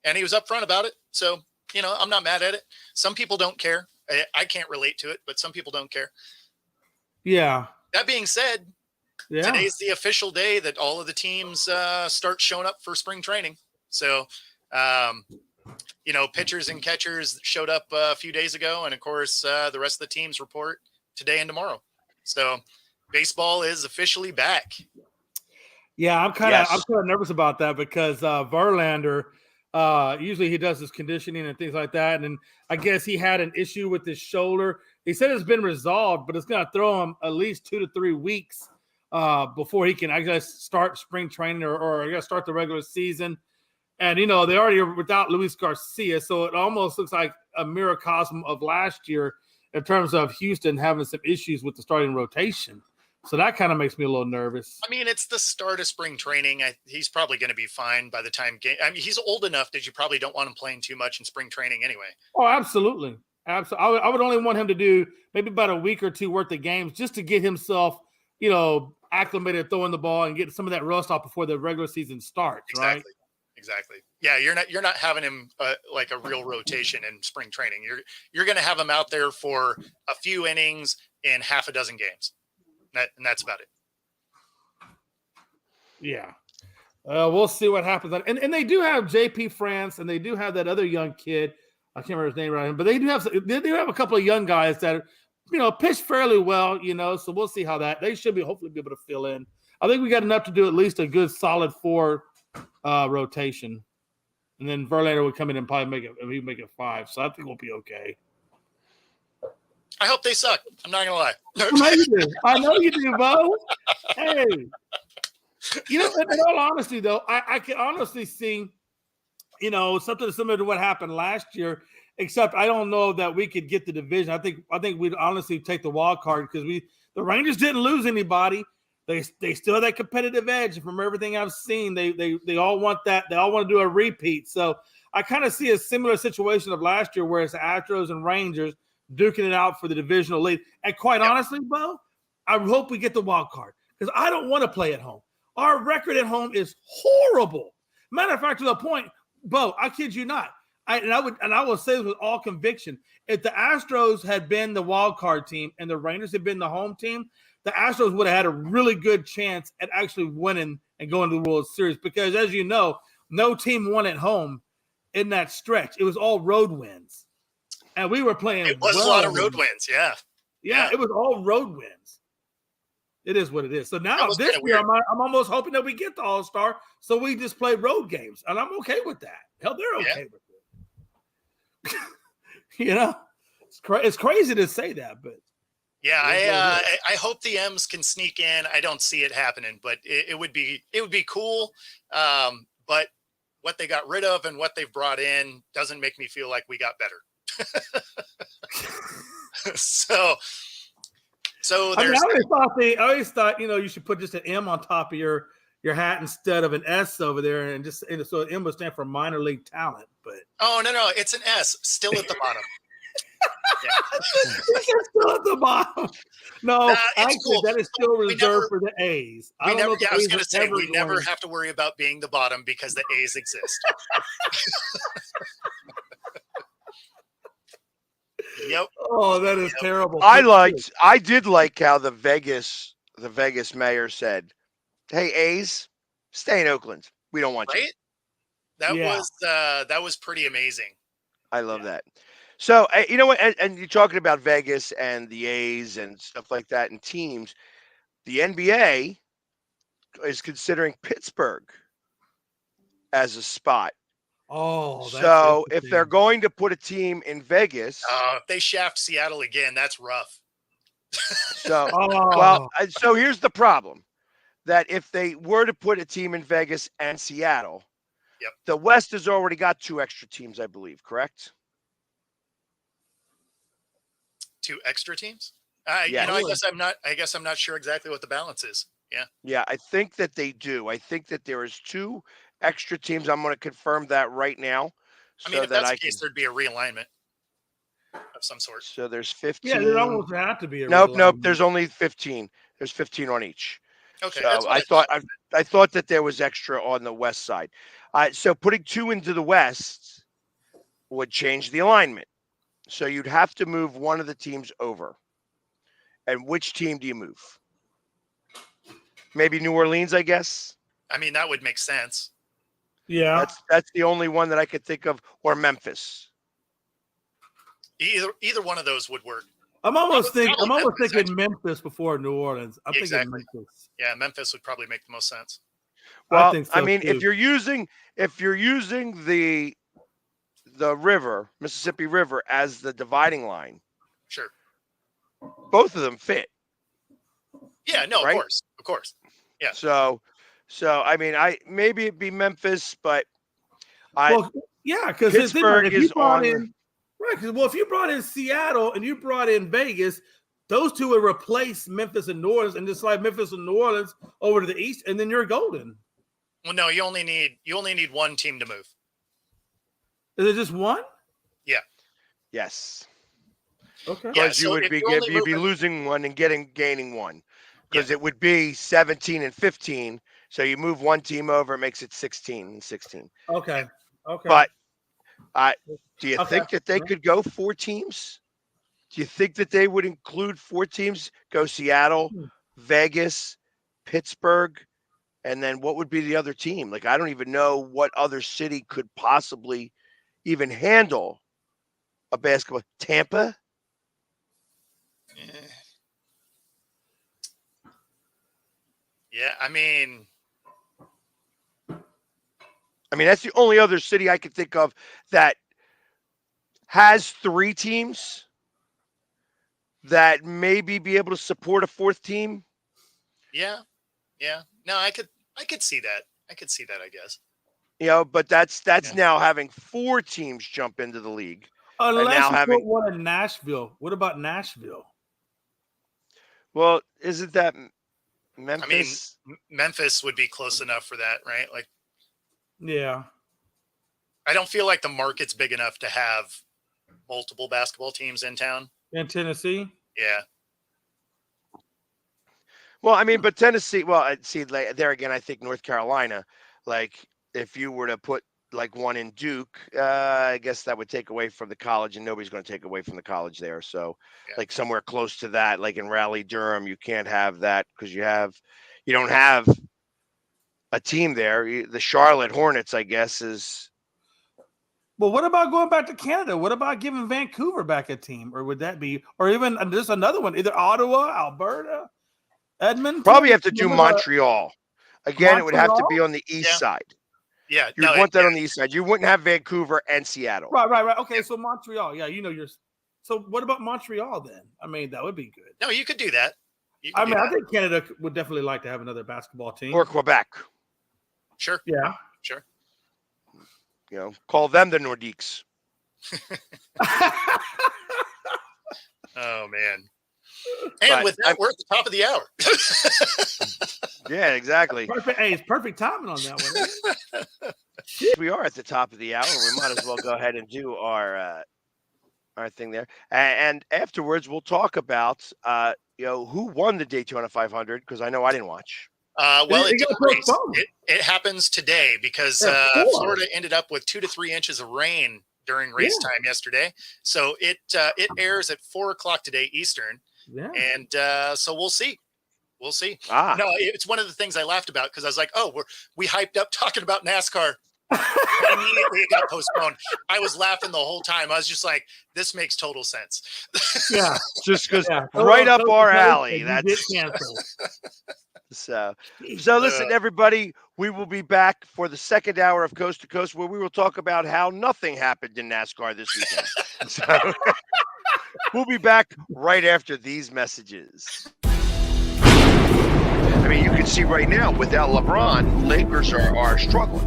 and he was upfront about it. So, I'm not mad at it. Some people don't care. I can't relate to it, but some people don't care. Yeah. That being said, today's the official day that all of the teams start showing up for spring training. So, pitchers and catchers showed up a few days ago, and of course, the rest of the teams report today and tomorrow. So, baseball is officially back. Yeah, I'm kind of nervous about that because Verlander, usually he does his conditioning and things like that, and I guess he had an issue with his shoulder. He said it's been resolved, but it's going to throw him at least 2 to 3 weeks before he can, I guess, start spring training or I guess start the regular season. And they already are without Luis Garcia, so it almost looks like a microcosm of last year in terms of Houston having some issues with the starting rotation. So that kind of makes me a little nervous. I mean, it's the start of spring training. He's probably going to be fine by the time he's old enough that you probably don't want him playing too much in spring training anyway. Oh, absolutely. Absolutely. I would only want him to do maybe about a week or two worth of games just to get himself, acclimated throwing the ball and get some of that rust off before the regular season starts. Exactly. Right? Exactly. Yeah, you're not having him like a real rotation in spring training. You're going to have him out there for a few innings in half a dozen games. And that's about it. Yeah. We'll see what happens. And they do have JP France, and they do have that other young kid. I can't remember his name right now, but they do have a couple of young guys that, pitch fairly well, so we'll see how that, they should hopefully be able to fill in. I think we got enough to do at least a good solid 4 rotation. And then Verlander would come in and probably make it 5. So I think we'll be okay. I hope they suck. I'm not gonna lie. I know you do, Bo. Hey, in all honesty, though, I can honestly see, something similar to what happened last year. Except I don't know that we could get the division. I think we'd honestly take the wild card because the Rangers didn't lose anybody. They still have that competitive edge. From everything I've seen, they all want that. They all want to do a repeat. So I kind of see a similar situation of last year, where it's the Astros and Rangers duking it out for the divisional lead. And quite honestly, Bo, I hope we get the wild card because I don't want to play at home. Our record at home is horrible. Matter of fact, to the point, Bo, I kid you not. I will say this with all conviction. If the Astros had been the wild card team and the Rangers had been the home team, the Astros would have had a really good chance at actually winning and going to the World Series because, as you know, no team won at home in that stretch. It was all road wins. And we were playing. It was a lot of road wins, yeah. Yeah, it was all road wins. It is what it is. So now this year, I'm almost hoping that we get the All-Star, so we just play road games, and I'm okay with that. Hell, they're okay with it. It's crazy to say that, but yeah, I hope the M's can sneak in. I don't see it happening, but it would be cool. But what they got rid of and what they've brought in doesn't make me feel like we got better. So there's. I always thought you should put just an M on top of your hat instead of an S over there, and so M would stand for minor league talent. But no, it's an S still at the bottom. It's still at the bottom. No, actually, cool. That is still reserved for the A's. I was going to say we never have to worry about being the bottom because the A's exist. Yep. Oh, that is terrible. I did like how the Vegas mayor said, "Hey, A's, stay in Oakland. We don't want you." That was pretty amazing. I love that. So you know what? And you're talking about Vegas and the A's and stuff like that and teams. The NBA is considering Pittsburgh as a spot. Oh, so if they're going to put a team in Vegas, if they shaft Seattle again, that's rough. So, well, so here's the problem: that if they were to put a team in Vegas and Seattle, the West has already got 2 extra teams, I believe. Correct? 2 extra teams? I guess I'm not sure exactly what the balance is. Yeah, I think that they do. I think that there is 2 extra teams. I'm going to confirm that right now. I mean, So if that that's I the case, can. there'd be a realignment of some sort. So there's Yeah, there 15. almost had to be a Nope. realignment. There's only 15. There's 15 on each. Okay, So that's what I thought that there was extra on the west side. So putting 2 into the west would change the alignment. So you'd have to move one of the teams over. And which team do you move? Maybe New Orleans, I guess. I mean, that would make sense. Yeah. That's the only one that I could think of, or Memphis. Either one of those would work. I'm almost thinking Memphis, Memphis before New Orleans. I'm thinking Memphis. Yeah, Memphis would probably make the most sense. Well, I think so mean, too. if you're using the river, Mississippi River, as the dividing line, Sure. both of them fit. Yeah, no, right? of course. Yeah. So I mean, maybe it'd be Memphis, but because Pittsburgh is on. Right, because if you brought in Seattle and you brought in Vegas, those 2 would replace Memphis and New Orleans, and just slide Memphis and New Orleans over to the east, and then you're golden. Well, no, you only need one team to move. Is it just one? Yeah. Yes. Okay. Because Yeah, you'd be losing one and gaining one. Because it would be 17 and 15. So you move one team over, it makes it 16 and 16. Okay. But do you think that they could go 4 teams? Do you think that they would include 4 teams? Go Seattle, Vegas, Pittsburgh, and then what would be the other team? Like, I don't even know what other city could possibly even handle a basketball. Tampa? Yeah, I mean, that's the only other city I could think of that has 3 teams that maybe be able to support a 4th team. Yeah. No, I could see that. I guess. But that's now having 4 teams jump into the league. Unless you put one in Nashville. What about Nashville? Well, isn't that Memphis? I mean, Memphis would be close enough for that, right? Like, yeah. I don't feel like the market's big enough to have multiple basketball teams in town. In Tennessee? Yeah. Well, I mean, but Tennessee, see, like, there again, I think North Carolina, like, if you were to put like one in Duke, I guess that would take away from the college, and nobody's going to take away from the college there. So like somewhere close to that, like in Raleigh-Durham, you can't have that because you don't have a team there. The Charlotte Hornets, I guess, is. Well, what about going back to Canada? What about giving Vancouver back a team? Or would that be, or even just another one, either Ottawa, Alberta, Edmonton? Probably have to do Montreal. Again, it would have to be on the east side. Yeah. You want that on the east side. You wouldn't have Vancouver and Seattle. Right. Okay, so Montreal. Yeah, so what about Montreal then? I mean, that would be good. No, you could do that. I think Canada would definitely like to have another basketball team. Or Quebec. Sure. Yeah. Sure. Call them the Nordiques. Oh, man. And with that, we're at the top of the hour. Yeah, exactly. Perfect. Hey, it's perfect timing on that one. We are at the top of the hour. We might as well go ahead and do our thing there. And afterwards, we'll talk about who won the Daytona 500, because I know I didn't watch. Well, it happens today because Florida ended up with 2 to 3 inches of rain during race time yesterday. So it airs at 4:00 today Eastern. Yeah. And so we'll see. We'll see. No, it's one of the things I laughed about because I was like, we hyped up talking about NASCAR. Immediately it got postponed. I was laughing the whole time. I was just like, this makes total sense. Yeah. Just because right up our alley. That's So listen, everybody, we will be back for the second hour of Coast to Coast, where we will talk about how nothing happened in NASCAR this weekend. So we'll be back right after these messages. I mean, you can see right now, without LeBron, Lakers are struggling.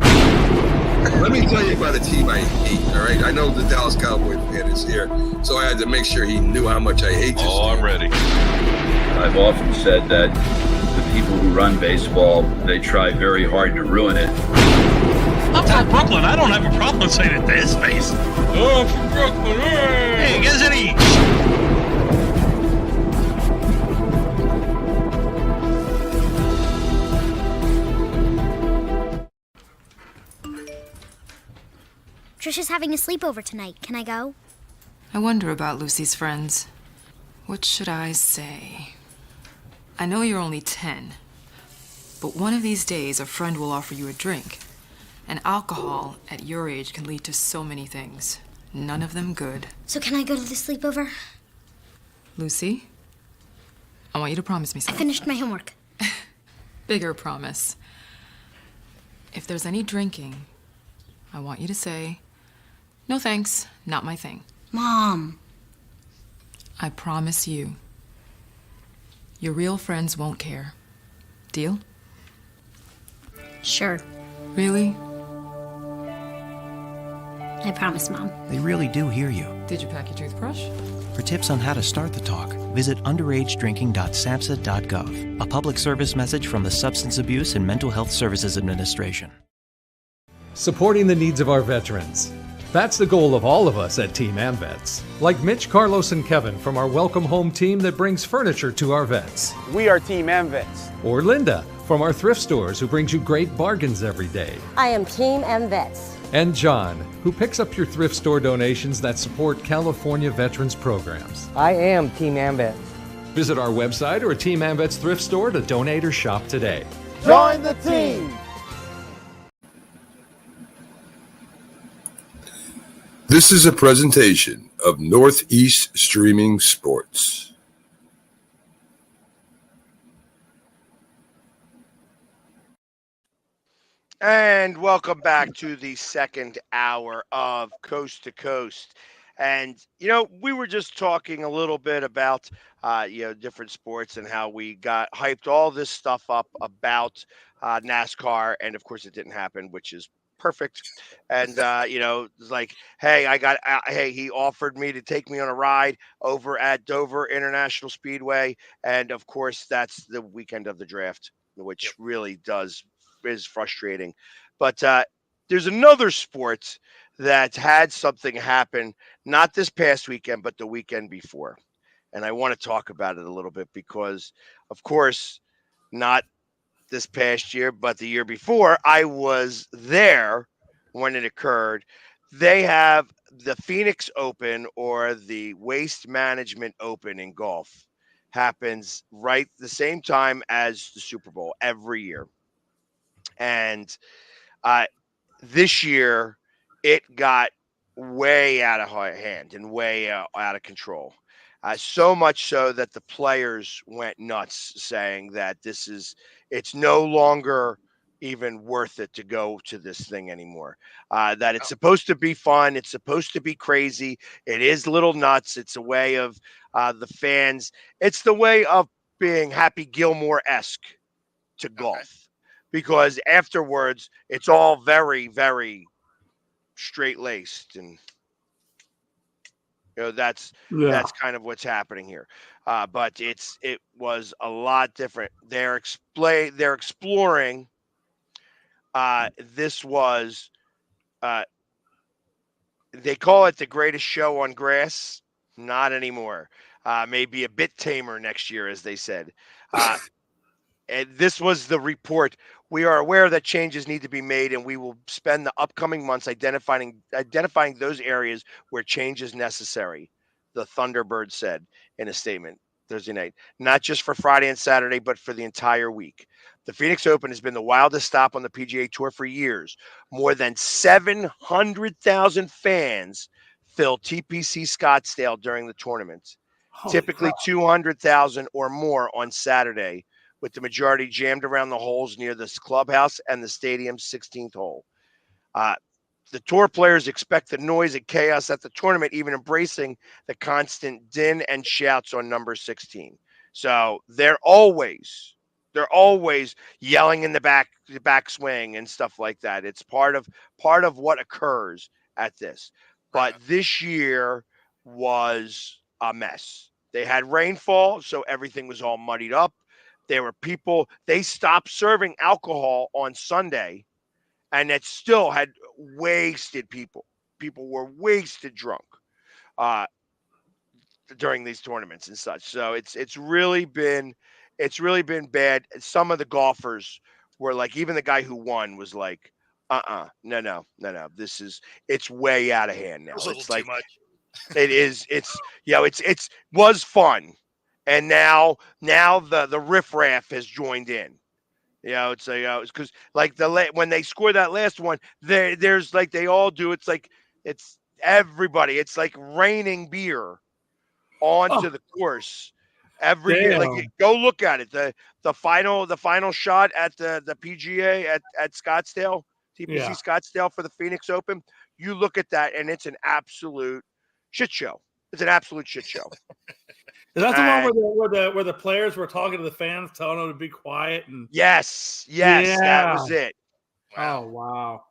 Let me tell you about a team I hate, all right? I know the Dallas Cowboy fan is here, so I had to make sure he knew how much I hate this team. I'm ready. I've often said that the people who run baseball, they try very hard to ruin it. I'm from Brooklyn. I don't have a problem saying it to his face. Oh, I'm from Brooklyn. Hey, you guys any... Trisha's having a sleepover tonight. Can I go? I wonder about Lucy's friends. What should I say? I know you're only 10, but one of these days a friend will offer you a drink. And alcohol at your age can lead to so many things. None of them good. So can I go to the sleepover? Lucy, I want you to promise me I something. finished my homework. Bigger promise. If there's any drinking, I want you to say, "No thanks, not my thing." Mom. I promise you. Your real friends won't care. Deal? Sure. Really? I promise, Mom. They really do hear you. Did you pack your toothbrush? For tips on how to start the talk, visit underagedrinking.samhsa.gov. A public service message from the Substance Abuse and Mental Health Services Administration. Supporting the needs of our veterans. That's the goal of all of us at Team AmVets. Like Mitch, Carlos, and Kevin from our Welcome Home team that brings furniture to our vets. We are Team AmVets. Or Linda from our thrift stores who brings you great bargains every day. I am Team AmVets. And John, who picks up your thrift store donations that support California veterans programs. I am Team AmVets. Visit our website or a Team AmVets thrift store to donate or shop today. Join the team! This is a presentation of Northeast Streaming Sports. And welcome back to the second hour of Coast to Coast. And, we were just talking a little bit about, different sports and how we got hyped all this stuff up about NASCAR. And, of course, it didn't happen, which is perfect. And, it's like, hey, he offered me to take me on a ride over at Dover International Speedway. And, of course, that's the weekend of the draft, which really is frustrating. But there's another sport that had something happen, not this past weekend, but the weekend before. And I want to talk about it a little bit because, of course, not this past year, but the year before, I was there when it occurred. They have the Phoenix Open, or the Waste Management Open in golf, happens right the same time as the Super Bowl every year. And this year, it got way out of hand and way out of control. So much so that the players went nuts, saying that it's no longer even worth it to go to this thing anymore. That it's supposed to be fun. It's supposed to be crazy. It is little nuts. It's a way of the fans. It's the way of being Happy Gilmore-esque to golf. Because afterwards, it's all very, very straight-laced, and that's kind of what's happening here. But it was a lot different. They're exploring. This was they call it the greatest show on grass. Not anymore. Maybe a bit tamer next year, as they said. And this was the report. We are aware that changes need to be made, and we will spend the upcoming months identifying those areas where change is necessary, the Thunderbird said in a statement Thursday night. Not just for Friday and Saturday, but for the entire week. The Phoenix Open has been the wildest stop on the PGA Tour for years. More than 700,000 fans fill TPC Scottsdale during the tournament. Typically 200,000 or more on Saturday, with the majority jammed around the holes near this clubhouse and the stadium's 16th hole. The tour players expect the noise and chaos at the tournament, even embracing the constant din and shouts on number 16. So they're always yelling in the backswing and stuff like that. It's part of what occurs at this. But this year was a mess. They had rainfall, so everything was all muddied up. There were people, they stopped serving alcohol on Sunday, and it still had wasted people. People were wasted drunk uh, during these tournaments and such. So it's really been bad. Some of the golfers were like, even the guy who won was like, no. It's way out of hand It now. was a little It's too like much. it's it's was fun, and now the riffraff has joined in. It's like it's because like when they score that last one, there's like they all do. It's like it's everybody. It's like raining beer onto the course every year. Like Damn. go look at it. The final shot at the PGA at Scottsdale, TPC Yeah. Scottsdale for the Phoenix Open. You look at that, and it's an absolute shit show. It's an absolute shit show. Is that the one where the players were talking to the fans, telling them to be quiet? And Yes, yeah, that was it. Wow. Oh wow.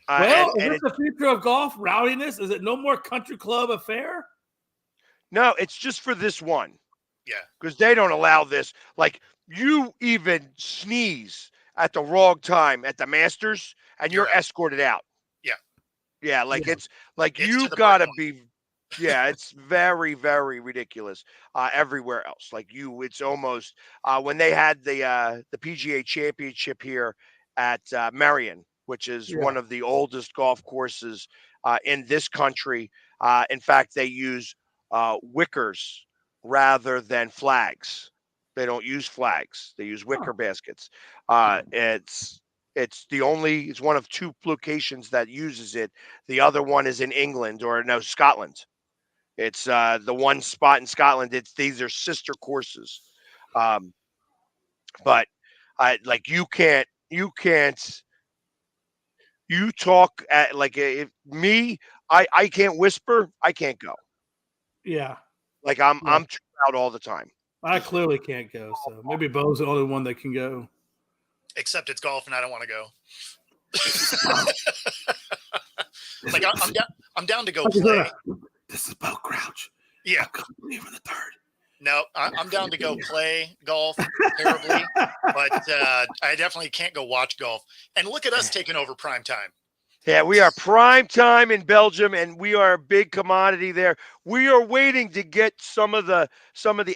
And Is this the future of golf? Rowdiness? Is it no more country club affair? No, it's just for this one. Yeah, because they don't allow this. Like you even sneeze at the wrong time at the Masters, and you're escorted out. Yeah, like it's like you gotta be. Yeah, it's very, very ridiculous. Everywhere else, like it's almost when they had the PGA Championship here at Marion, which is one of the oldest golf courses in this country. In fact, they use wickers rather than flags. They don't use flags. They use wicker baskets. It's one of two locations that uses it. The other one is in England or no, Scotland. It's the one spot in Scotland. These are sister courses. But like you talk at like if me, I can't whisper, I can't go. Yeah. Like I'm too loud all the time. I clearly can't go, so maybe Bo's the only one that can go. Except it's golf, and I don't want to go. Like I'm down to go play. This is Bo Crouch. Yeah, leave in the third. No, I'm down to go play golf terribly, but I definitely can't go watch golf. And look at us taking over prime time. Yeah, we are prime time in Belgium, and we are a big commodity there. We are waiting to get some of the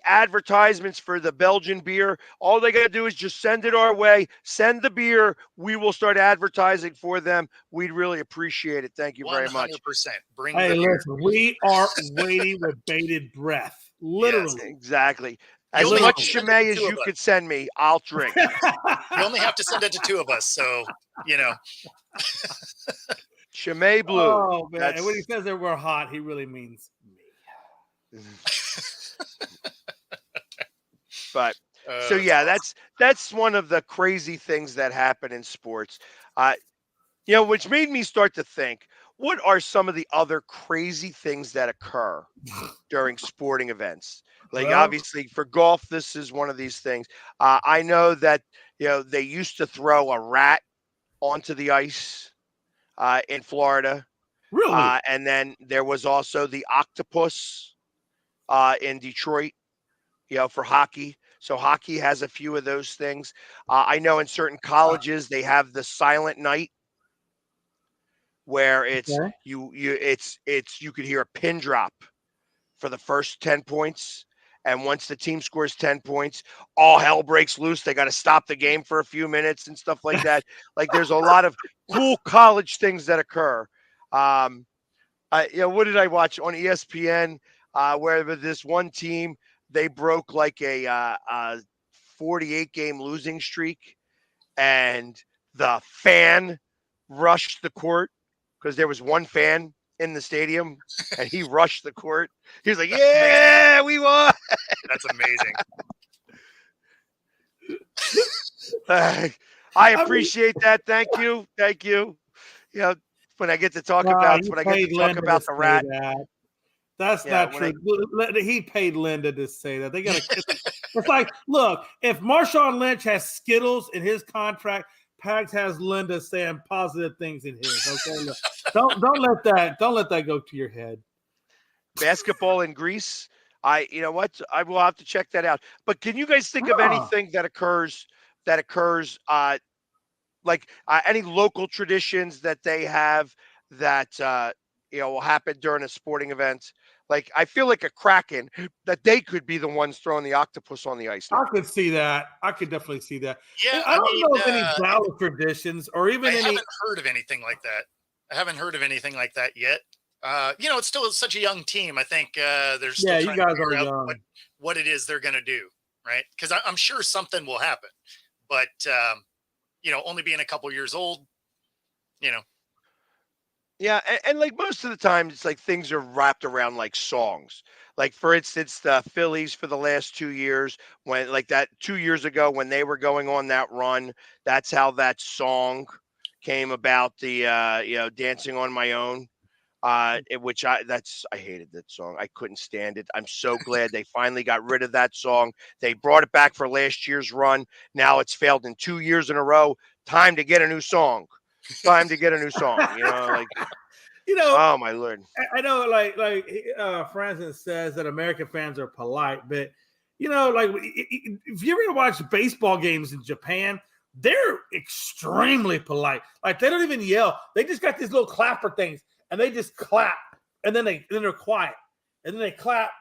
advertisements for the Belgian beer. All they got to do is just send it our way. Send the beer. We will start advertising for them. We'd really appreciate it. Thank you very much. 100%. Bring Hey, the beer. listen, we are waiting with bated breath. Literally. Yes, exactly. As only much have to send Chimay it to as two you of us. could send me, I'll drink. You only have to send it to two of us, so Chimay Blue. Oh man! And when he says that we're hot, he really means me. But so yeah, that's one of the crazy things that happen in sports. Which made me start to think, what are some of the other crazy things that occur during sporting events? Like obviously for golf, this is one of these things. I know that they used to throw a rat onto the ice in Florida. Really? And then there was also the octopus in Detroit, for hockey. So hockey has a few of those things. I know in certain colleges they have the silent night, where it's you could hear a pin drop for the first 10 points. And once the team scores 10 points, all hell breaks loose. They got to stop the game for a few minutes and stuff like that. Like there's a lot of cool college things that occur. What did I watch on ESPN? Where this one team, they broke like a 48-game losing streak, and the fan rushed the court because there was one fan in the stadium, and he rushed the court. He was like, "Yeah, we won." That's amazing. I appreciate that. Thank you. When I get to talk about the rat. That's not true. He paid Linda to say that. They got to. It's like, look, if Marshawn Lynch has Skittles in his contract, Pags has Linda saying positive things in his. Okay, look, don't let that go to your head. Basketball in Greece. You know what? I will have to check that out. But can you guys think of Huh. anything that occurs, like any local traditions that they have that will happen during a sporting event? Like I feel like a Kraken that they could be the ones throwing the octopus on the ice I now. could see that. I could definitely see that. Yeah, I I don't mean, know of any valid traditions or even I any. haven't heard of anything like that. I haven't heard of anything like that yet. It's still such a young team. I think they're still Yeah, you trying to guys are figure out young. what it is they're going to do, right? Because I'm sure something will happen, but only being a couple years old, you know, Yeah, and like most of the time, it's like things are wrapped around like songs. Like for instance, the Phillies for the last 2 years, when like that 2 years ago when they were going on that run, that's how that song came about. The dancing on my own. Which I hated that song. I couldn't stand it. I'm so glad they finally got rid of that song. They brought it back for last year's run. Now it's failed in 2 years in a row. Time to get a new song. Time to get a new song. Like. You know, Oh my lord! I know, Francis says that American fans are polite, but like if you ever watch baseball games in Japan, they're extremely polite. Like they don't even yell; they just got these little clapper things, and they just clap, and then they're quiet, and then they clap,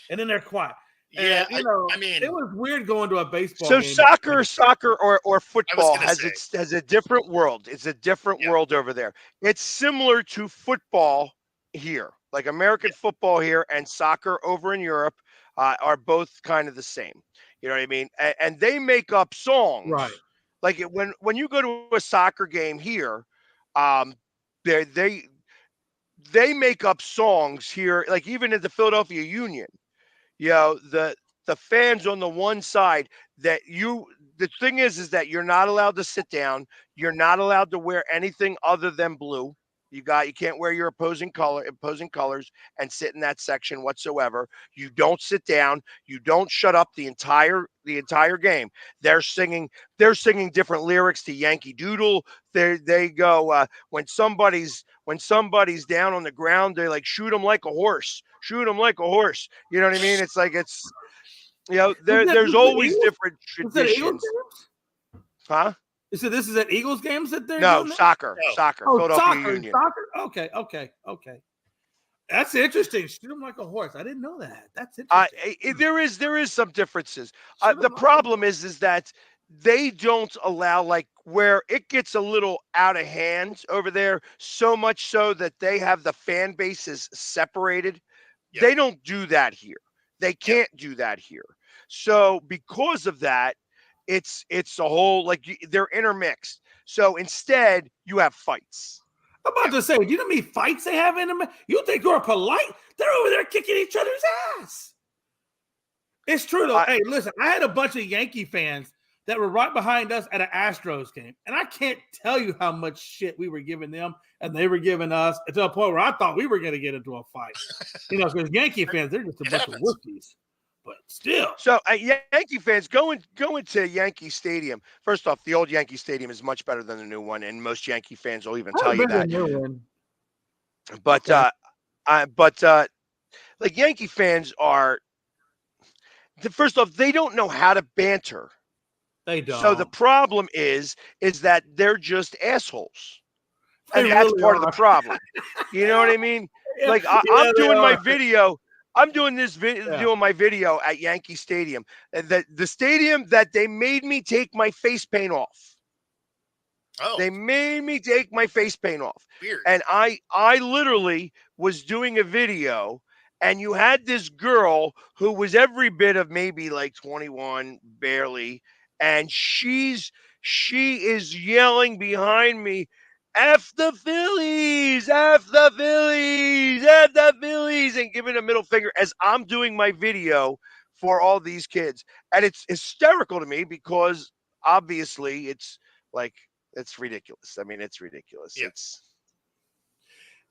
and then they're quiet. yeah. And, I mean, it was weird going to a baseball So game. soccer or I was football gonna say, has a different world. It's a different yeah, world over there. It's similar to football here, like American yeah, football here and soccer over in Europe are both kind of the same. You know what I mean? And they make up Right. songs. Like when you go to a soccer game here, um, they they make up songs here. Like even at the Philadelphia Union. The fans on the one side the thing is that you're not allowed to sit down. You're not allowed to wear anything other than blue. You can't wear your opposing colors and sit in that section whatsoever. You don't sit down. You don't shut up the entire game. They're singing different lyrics to Yankee Doodle. They go when somebody's down on the ground, they like shoot them like a horse. Shoot them like a horse. You know what I mean? It's like there's always different Is that Eagles traditions. games? Huh? So this is at Eagles games that they're No, doing that? soccer. no, Soccer. Oh, Philadelphia soccer, Union. soccer. Okay. That's interesting. Shoot them like a horse. I didn't know that. That's interesting. There is some differences. Shoot 'em The like a problem horse. is that they don't allow like where it gets a little out of hand over there, so much so that they have the fan bases separated. yeah, They don't do that here. They yeah. can't do that here. So because of that, it's a whole they're intermixed. So instead, you have fights. I'm about to say, do you know how many fights they have in them? You think they're polite? They're over there kicking each other's ass. It's true though. Hey, listen, I had a bunch of Yankee fans that were right behind us at an Astros game, and I can't tell you how much shit we were giving them, and they were giving us to a point where I thought we were going to get into a fight. Because Yankee fans, they're just a bunch of wookies. But still. So Yankee fans going to Yankee Stadium. First off, the old Yankee Stadium is much better than the new one, and most Yankee fans will even tell you that. But like Yankee fans are. First off, they don't know how to banter. They don't. So the problem is that they're just assholes, and that's really part of the are. problem. You know what I mean? Like I'm doing my video. I'm doing doing my video at Yankee Stadium, the stadium that they made me take my face paint off. Oh, They made me take my face paint off. weird. And I literally was doing a video, and you had this girl who was every bit of maybe like 21, barely, and she is yelling behind me, F the Phillies, F the Phillies, F the Phillies, and giving a middle finger as I'm doing my video for all these kids. And it's hysterical to me because obviously it's ridiculous. I mean, it's ridiculous. Yeah.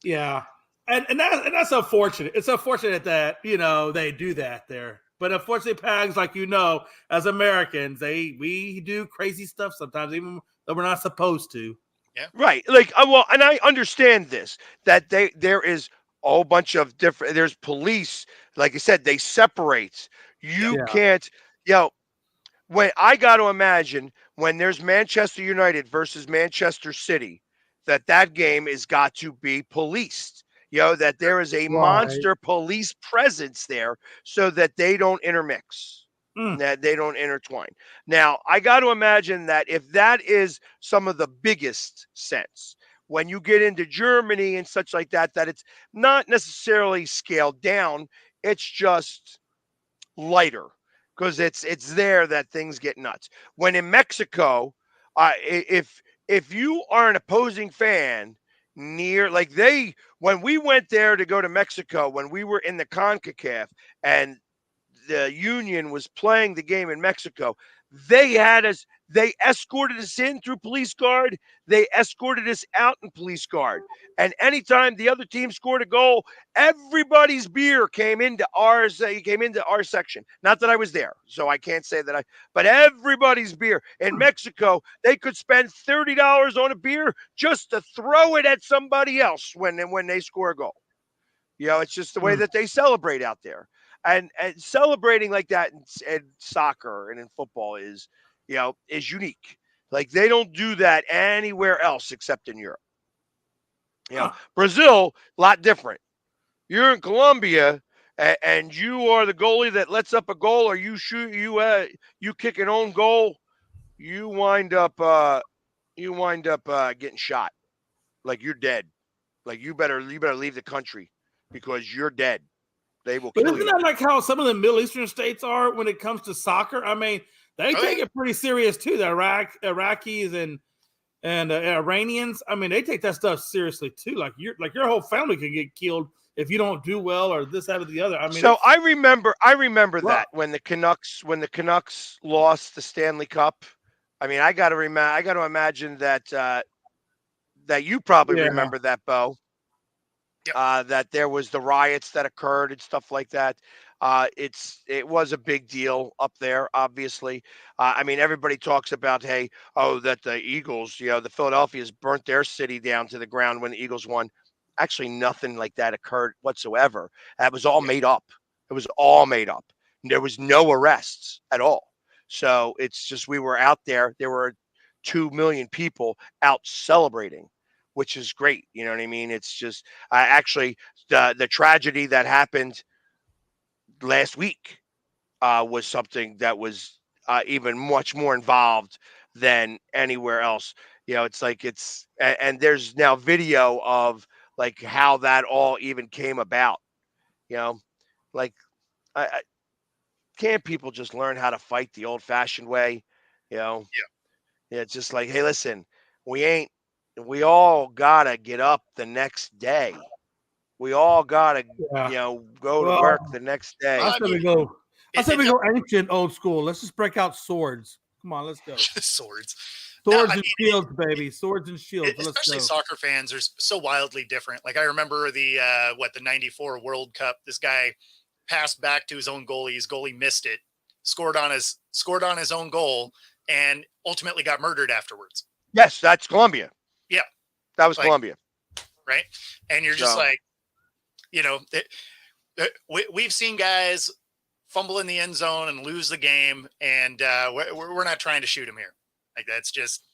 Yeah. And that's unfortunate. It's unfortunate that, they do that there. But unfortunately, Pags, as Americans, we do crazy stuff sometimes, even though we're not supposed to. Yeah. Right. And I understand this, that there is a whole bunch of different. There's police, like I said, they separate. You Yeah. can't, you know, when I got to imagine when there's Manchester United versus Manchester City, that game is got to be policed. That there is a Right. monster police presence there so that they don't intermix, that they don't intertwine. Now, I got to imagine that if that is some of the biggest sense, when you get into Germany and such like that, that it's not necessarily scaled down, it's just lighter because it's there that things get nuts. When in Mexico, if you are an opposing fan near like they when we went there to go to Mexico when we were in the CONCACAF and the Union was playing the game in Mexico, they escorted us in through police guard, they escorted us out in police guard. And anytime the other team scored a goal, everybody's beer came into ours, came into our section. Not that I was there, so I can't say that but everybody's beer. In Mexico, they could spend $30 on a beer just to throw it at somebody else when they score a goal. It's just the way that they celebrate out there. And celebrating like that in soccer and in football is unique. Like they don't do that anywhere else except in Europe. Brazil, a lot different. You're in Colombia and you are the goalie that lets up a goal, or you shoot you kick an own goal, you wind up getting shot. Like you're dead. Like you better leave the country because you're dead. They will But kill isn't you. that like how some of the Middle Eastern states are when it comes to soccer? I mean, they take it pretty serious too. The Iraqis and Iranians. I mean, they take that stuff seriously too. Like your whole family can get killed if you don't do well or this, that, or the other. I mean, so I remember that when the Canucks lost the Stanley Cup. I mean, I got to imagine that that you probably remember that, Bo. That there was the riots that occurred and stuff like that. It was a big deal up there, obviously. I mean, everybody talks about, hey, that the Eagles, the Philadelphia's burnt their city down to the ground when the Eagles won. Actually, nothing like that occurred whatsoever. That was all made up. It was all made up. There was no arrests at all. So it's just we were out there. There were 2 million people out celebrating, which is great. You know what I mean? It's just actually the tragedy that happened last week was something that was even much more involved than anywhere else. It's like and there's now video of like how that all even came about. Like can't people just learn how to fight the old-fashioned way? Yeah. It's just like, hey, listen, we all gotta get up the next day. We all gotta, go to work the next day. I said we go. I said we go ancient, old school. Let's just break out swords. Come on, let's go. Swords. Swords and shields, baby. Swords and shields. Especially soccer fans are so wildly different. Like I remember the 94 World Cup. This guy passed back to his own goalie. His goalie missed it, scored on his own goal, and ultimately got murdered afterwards. Yes, that's Colombia. Yeah, that was Colombia. Right, and you're just like, we've seen guys fumble in the end zone and lose the game, and we're not trying to shoot him here. Like that's just.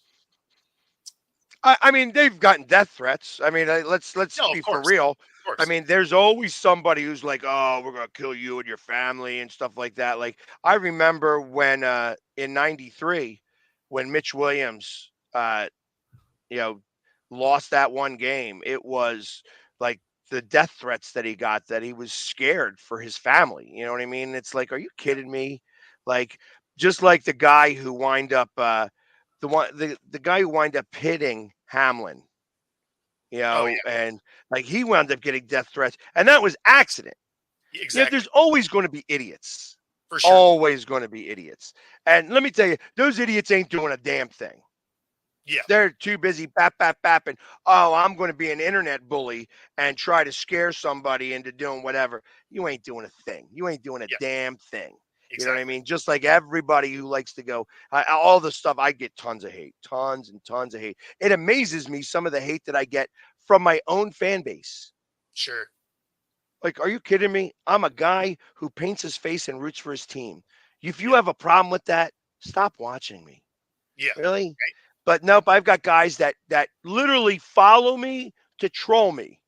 I mean, they've gotten death threats. I mean, let's be for real. I mean, there's always somebody who's like, "Oh, we're gonna kill you and your family" and stuff like that. Like I remember when in '93, when Mitch Williams, lost that one game. It was like the death threats that he got, that he was scared for his family. You know what I mean? It's like, are you kidding me? Like, just like the guy who wind up the guy who wind up hitting Hamlin, and like he wound up getting death threats, and that was accident. Exactly. There's always going to be idiots. For sure. Always going to be idiots. And let me tell you, those idiots ain't doing a damn thing. Yeah. They're too busy bapping. Oh, I'm going to be an internet bully and try to scare somebody into doing whatever. You ain't doing a thing. You ain't doing a damn thing. Exactly. You know what I mean? Just like everybody who likes to go, all the stuff, I get tons of hate, tons and tons of hate. It amazes me some of the hate that I get from my own fan base. Sure. Like, are you kidding me? I'm a guy who paints his face and roots for his team. If you Yeah. have a problem with that, stop watching me. Yeah. Really? Right. But nope, I've got guys that literally follow me to troll me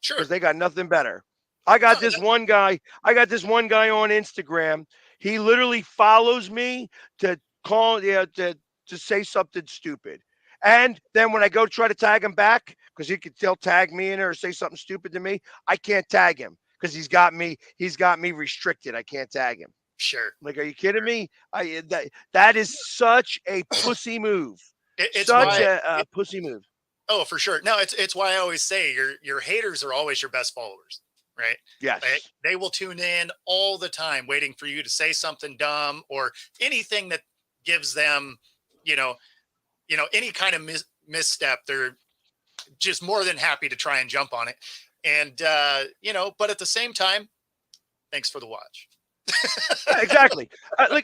Sure. because they got nothing better. I No, got this one guy. I got this one guy on Instagram. He literally follows me to call, to say something stupid. And then when I go try to tag him back, because he could still tag me in or say something stupid to me, I can't tag him because he's got me restricted. I can't tag him. sure. Like, are you kidding me? That is such a pussy move. It's Such why. a pussy move. Oh, for sure. No, it's why I always say your haters are always your best followers, right? Yes. They will tune in all the time, waiting for you to say something dumb or anything that gives them, you know, any kind of misstep. They're just more than happy to try and jump on it. And but at the same time, thanks for the watch. Yeah, exactly. I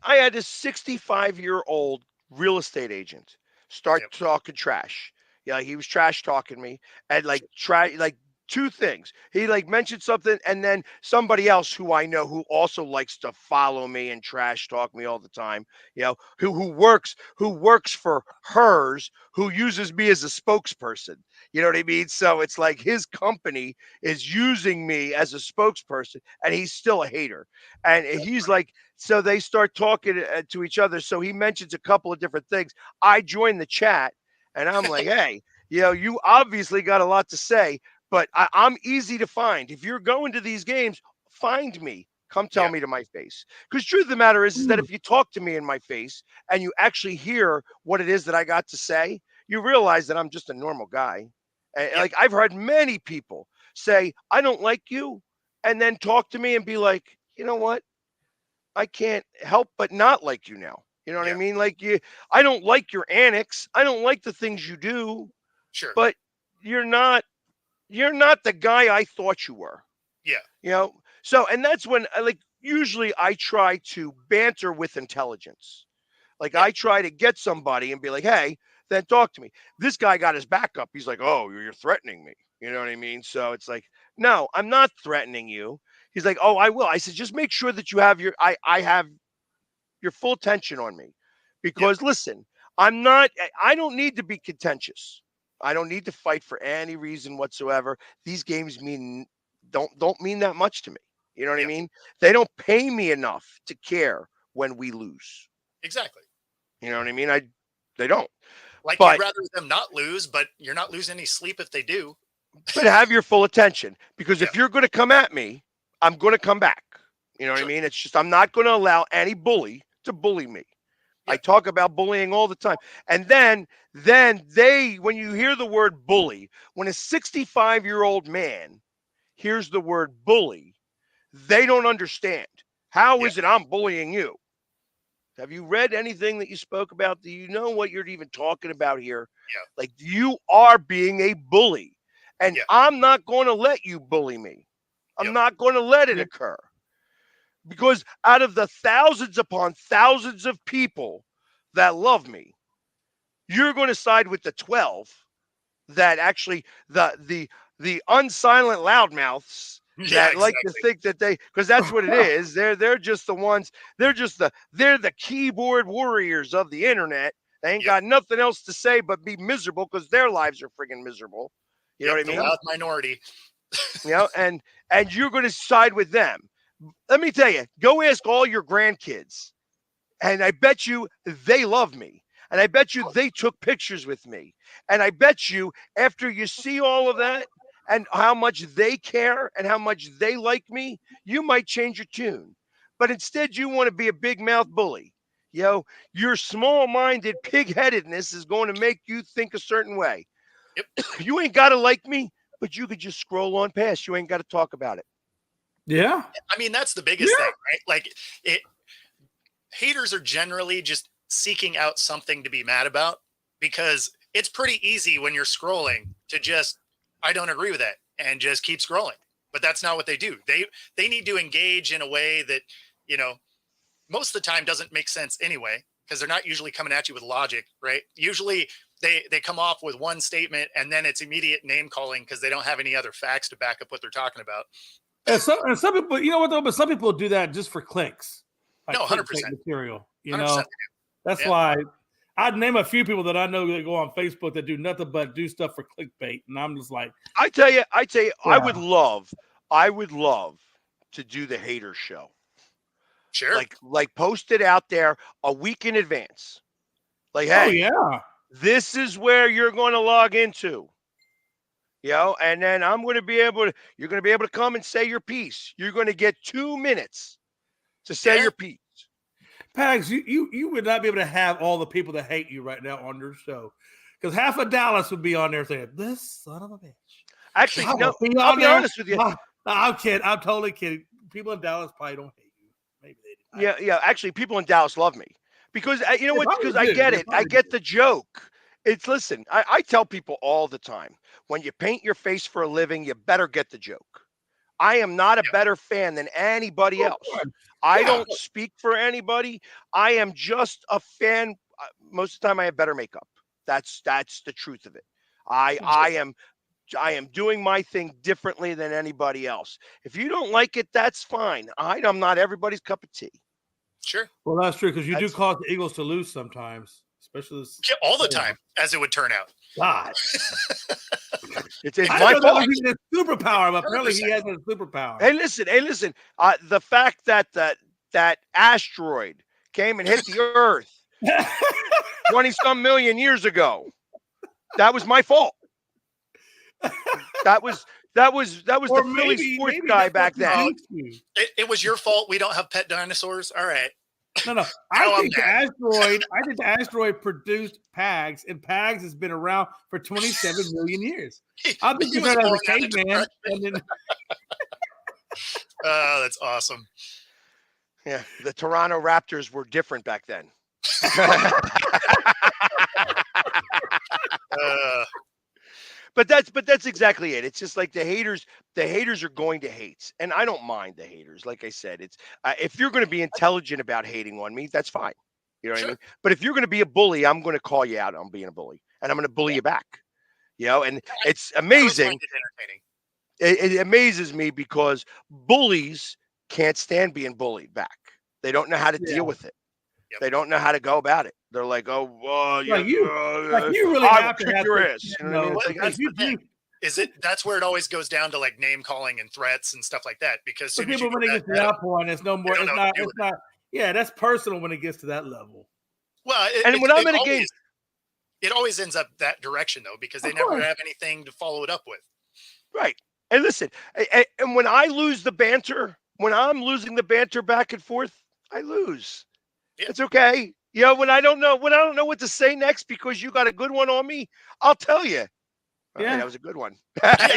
had a 65-year-old real estate agent start Yep. talking trash. Yeah, he was trash talking me and like try like two things. He like mentioned something and then somebody else who I know who also likes to follow me and trash talk me all the time, who works for hers, who uses me as a spokesperson. You know what I mean? So it's like his company is using me as a spokesperson and he's still a hater. And he's like, so they start talking to each other. So he mentions a couple of different things. I join the chat and I'm like, hey, you obviously got a lot to say, but I'm easy to find. If you're going to these games, find me. Come tell Yeah. me to my face. Because truth of the matter is that if you talk to me in my face and you actually hear what it is that I got to say, you realize that I'm just a normal guy. And Yeah. like I've heard many people say, I don't like you, and then talk to me and be like, you know what? I can't help but not like you now. You know what I Yeah. mean? Like I don't like your annex. I don't like the things you do, Sure. but you're not you're not the guy I thought you were. Yeah. You know? So and that's when usually I try to banter with intelligence. Like Yeah. I try to get somebody and be like, hey, then talk to me. This guy got his back up. He's like, oh, you're threatening me. You know what I mean? So it's like, no, I'm not threatening you. He's like, oh, I will. I said, just make sure that you have I have your full attention on me. Yeah. Because listen, I don't need to be contentious. I don't need to fight for any reason whatsoever. These games don't mean that much to me. You know what I Yeah. mean? They don't pay me enough to care when we lose. Exactly. You know what I mean? They don't. Like you'd But rather them not lose, but you're not losing any sleep if they do. have your full attention because Yeah. if you're going to come at me, I'm going to come back. You know what I Sure. mean? It's just I'm not going to allow any bully to bully me. I Yeah. talk about bullying all the time. And then when you hear the word bully, when a 65-year-old man hears the word bully, they don't understand. How Yeah. is it I'm bullying you? Have you read anything that you spoke about? Do you know what you're even talking about here? Yeah. Like you are being a bully. And Yeah. I'm not going to let you bully me. I'm Yep. not going to let it occur. Because out of the thousands upon thousands of people that love me, you're going to side with the 12 that actually the unsilent loudmouths Yeah. that like to Exactly. think that because that's what it is. They're just the ones, they're the keyboard warriors of the internet. They ain't Yep. got nothing else to say but be miserable because their lives are friggin' miserable. You know Yep. what I The mean? loud minority. And you're going to side with them. Let me tell you, go ask all your grandkids, and I bet you they love me. And I bet you they took pictures with me. And I bet you after you see all of that and how much they care and how much they like me, you might change your tune. But instead, you want to be a big mouth bully. Your small minded pig headedness is going to make you think a certain way. Yep. You ain't got to like me, but you could just scroll on past. You ain't got to talk about it. Yeah. I mean, that's the biggest thing, right? Like haters are generally just seeking out something to be mad about because it's pretty easy when you're scrolling to just, I don't agree with that and just keep scrolling. But that's not what they do. They need to engage in a way that, most of the time doesn't make sense anyway. because they're not usually coming at you with logic, right? Usually they come off with one statement and then it's immediate name calling because they don't have any other facts to back up what they're talking about. And some people, you know what though, but some people do that just for clicks. Like No, 100% material. You 100%. know, that's why I'd name a few people that I know that go on Facebook that do nothing but do stuff for clickbait, and I'm just like, I tell you, I would love to do the hater show. Sure. Like post it out there a week in advance. Like, hey, oh yeah, this is where you're going to log into. You know, and then you're going to be able to come and say your piece. You're going to get 2 minutes to say your piece. Pags, you would not be able to have all the people that hate you right now on your show, because half of Dallas would be on there saying, "This son of a bitch." Actually, no, I'll be honest with you. I'm kidding. I'm totally kidding. People in Dallas probably don't hate you. Maybe they do. Yeah. Actually, people in Dallas love me because you know what? Because I get it. I get the joke. Listen. I tell people all the time, when you paint your face for a living, you better get the joke. I am not a better fan than anybody else. I don't speak for anybody. I am just a fan. Most of the time, I have better makeup. That's the truth of it. I am doing my thing differently than anybody else. If you don't like it, that's fine. I'm not everybody's cup of tea. Sure. Well, that's true, because you do cause the Eagles to lose sometimes, especially all the time, as it would turn out. God. It's my fault. He's a superpower, but apparently he has a superpower. Hey, listen. The fact that asteroid came and hit the Earth 20-some million years ago, that was my fault. That was the Philly sports guy back then. It was your fault. We don't have pet dinosaurs. All right. No. I think the asteroid produced Pags, and Pags has been around for 27 million years. I think he started as a caveman. Oh, that's awesome. Yeah, the Toronto Raptors were different back then. But that's exactly it. It's just like the haters are going to hate, and I don't mind the haters. Like I said, it's if you're going to be intelligent about hating on me, that's fine. You know what I mean? But if you're going to be a bully, I'm going to call you out on being a bully, and I'm going to bully you back. You know, and it's amazing. It amazes me because bullies can't stand being bullied back. They don't know how to deal with it. Yep. They don't know how to go about it. They're like, "Oh, well, you really have to kick your ass." You know what I mean? That's where it always goes down to like name calling and threats and stuff like that. Because when it gets to that point, it's no more. It's not. Yeah, that's personal when it gets to that level. Well, when I'm in a game, it always ends up that direction though, because they never have anything to follow it up with. Right. And listen, and when I lose the banter, when I'm losing the banter back and forth, I lose. Yeah. It's okay. You know, when I don't know what to say next because you got a good one on me, I'll tell you. Yeah, that was a good one.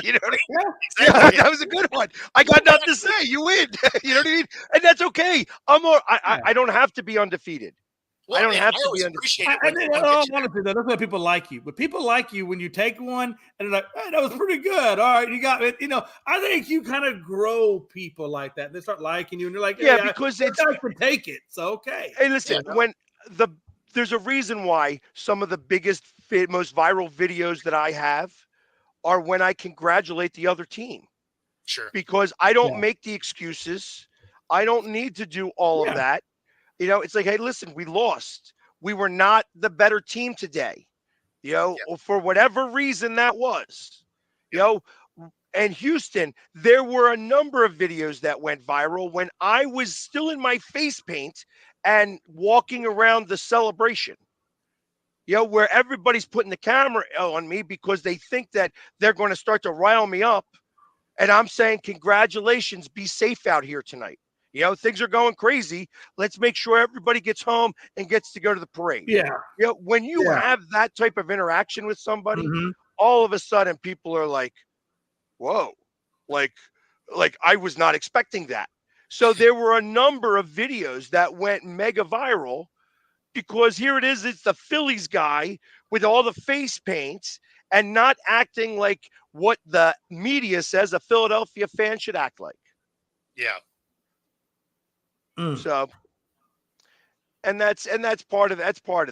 You know what I mean? Yeah, exactly. That was a good one. I got nothing to say. You win. You know what I mean? And that's okay. I don't have to be undefeated. Well, I don't have to be undefeated. Honestly, that's why people like you. But people like you when you take one and they're like, "Hey, that was pretty good. All right, you got it." You know, I think you kind of grow people like that. They start liking you, and they're like, "Yeah, because it's I can take it. So okay." Hey, listen, there's a reason why some of the biggest, most viral videos that I have are when I congratulate the other team. Sure. Because I don't make the excuses. I don't need to do all of that. You know, it's like, hey, listen, we lost. We were not the better team today. You know, for whatever reason that was. You know, and Houston, there were a number of videos that went viral when I was still in my face paint and walking around the celebration. You know, where everybody's putting the camera on me because they think that they're going to start to rile me up. And I'm saying, congratulations, be safe out here tonight. You know, things are going crazy. Let's make sure everybody gets home and gets to go to the parade. Yeah. You know, when you have that type of interaction with somebody, all of a sudden people are like, whoa, like I was not expecting that. So there were a number of videos that went mega viral because here it is, it's the Phillies guy with all the face paints and not acting like what the media says a Philadelphia fan should act like. Yeah. So and that's part of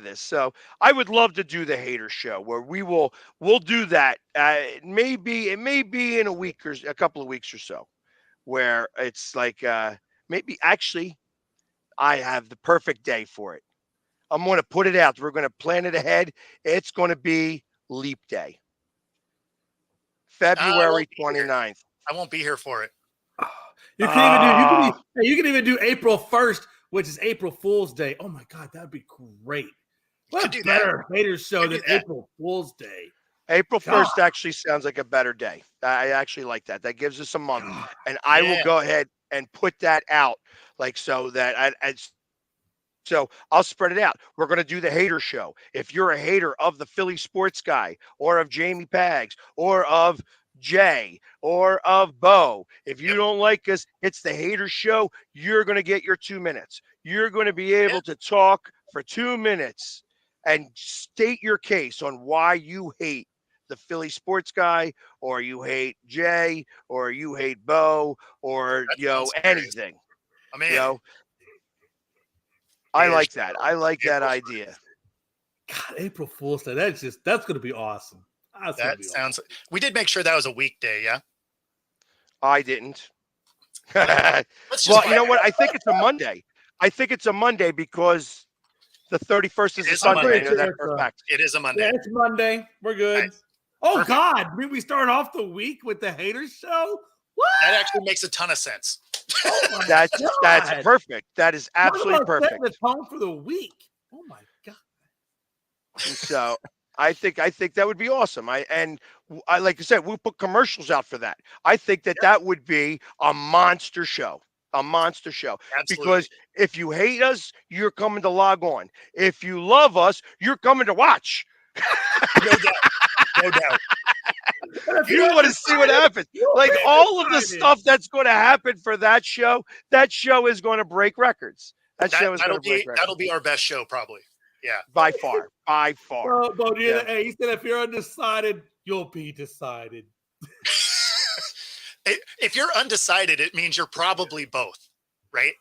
this. So I would love to do the hater show where we'll do that. It may be in a week or a couple of weeks or so, where it's like maybe actually I have the perfect day for it. I'm going to put it out. We're going to plan it ahead. It's going to be Leap Day, February 29th. I won't be here for it. You can even do April 1st, which is April Fool's Day. Oh my God, that'd be great. What a better hater show than April Fool's Day. April 1st actually sounds like a better day. I actually like that. That gives us a month. And I will go ahead and put that out like so that so I'll spread it out. We're going to do the hater show. If you're a hater of the Philly sports guy or of Jamie Pags or of Jay or of Bo, if you don't like us, it's the hater show. You're going to get your 2 minutes. You're going to be able to talk for 2 minutes and state your case on why you hate the Philly sports guy, or you hate Jay, or you hate Bo, or anything. I mean, I like that. I like that idea. God, April Fool's Day. That's going to be awesome. That sounds. Awesome. We did make sure that was a weekday, yeah. I didn't. Well, you know what? I think it's a Monday. I think it's a Monday because the 31st is a Sunday. I know that for a fact. It is a Monday. Yeah, it's Monday. We're good. Nice. Oh, perfect. God. Did we start off the week with the haters show? What? That actually makes a ton of sense. Oh that's perfect. That is absolutely perfect. The tone for the week. Oh, my God. So I think that would be awesome. Like I said, we'll put commercials out for that. I think that would be a monster show. A monster show. Absolutely. Because if you hate us, you're coming to log on. If you love us, you're coming to watch. No doubt. No doubt. You want to see what happens. Like all of the stuff that's going to happen for that show is going to break records. That'll be our best show, probably. Yeah. By far. Bo, hey, he said if you're undecided, you'll be decided. If you're undecided, it means you're probably both, right?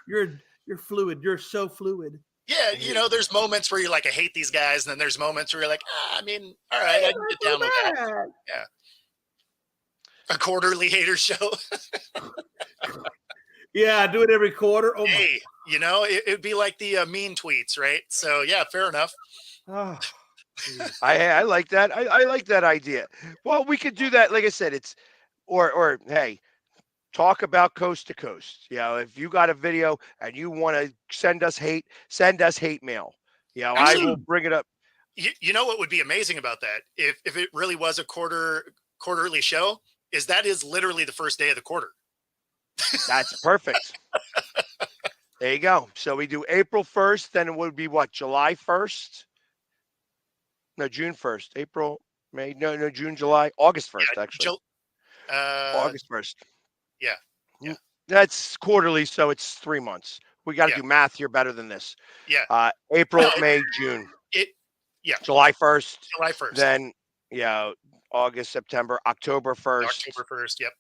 You're fluid. You're so fluid. Yeah, there's moments where you're like, I hate these guys, and then there's moments where you're like, I mean, all right, I can get down with that. Yeah. A quarterly hater show. Yeah, do it every quarter. Oh, hey, it'd be like the mean tweets, right? So yeah, fair enough. Oh, I like that. I like that idea. Well, we could do that. Like I said, it's or hey, talk about coast to coast. If you got a video and you want to send us hate mail. Actually, I will bring it up. You know what would be amazing about that? If it really was a quarterly show, that is literally the first day of the quarter. That's perfect. There you go. So we do April 1st, then it would be what, July 1st? No, June 1st. April, May, no, June, July, August 1st, actually. August 1st. Yeah. That's quarterly, so it's 3 months. We got to do math here better than this. Yeah. April, May, June. July 1st. July 1st. Then, August, September, October 1st. October 1st, yep.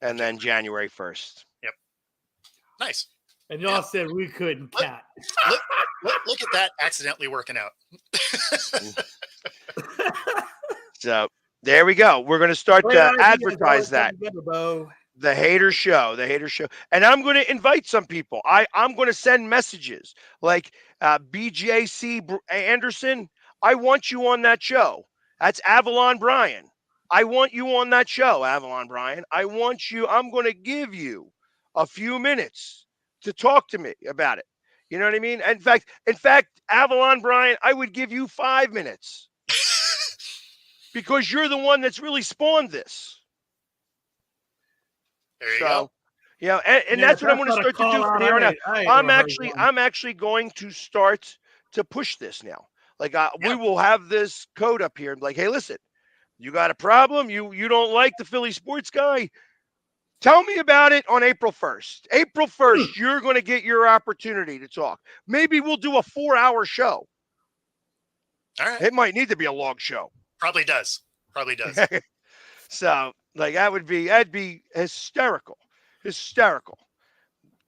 And then January 1st. Yep. Nice. And y'all said we couldn't cat. Look at that accidentally working out. So there we go. We're going to start to advertise that. The hater show. And I'm going to invite some people. I'm going to send messages like BJC Anderson. I want you on that show. That's Avalon Brian. I want you on that show, Avalon Brian. I'm going to give you a few minutes to talk to me about it. You know what I mean? In fact, Avalon Brian, I would give you 5 minutes because you're the one that's really spawned this. There you go. Yeah, and that's what I'm going to start to do from here on out. I'm actually going to start to push this now. Like we will have this code up here. Like, hey, listen. You got a problem? You don't like the Philly sports guy? Tell me about it on April 1st. April 1st, you're going to get your opportunity to talk. Maybe we'll do a 4-hour show. All right. It might need to be a long show. Probably does. So, like that'd be hysterical.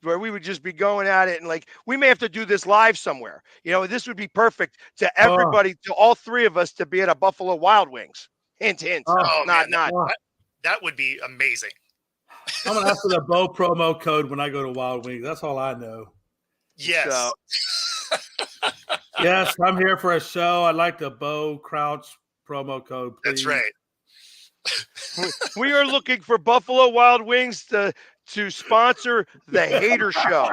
where we would just be going at it, and like we may have to do this live somewhere. This would be perfect to everybody, to all three of us, to be at a Buffalo Wild Wings. Hint, hint. Oh, not man, not. that would be amazing. I'm gonna ask for the Bo promo code when I go to Wild Wings. That's all I know. Yes. So, yes, I'm here for a show. I'd like the Bo Crouch promo code, please. That's right. We are looking for Buffalo Wild Wings to sponsor the Hater Show.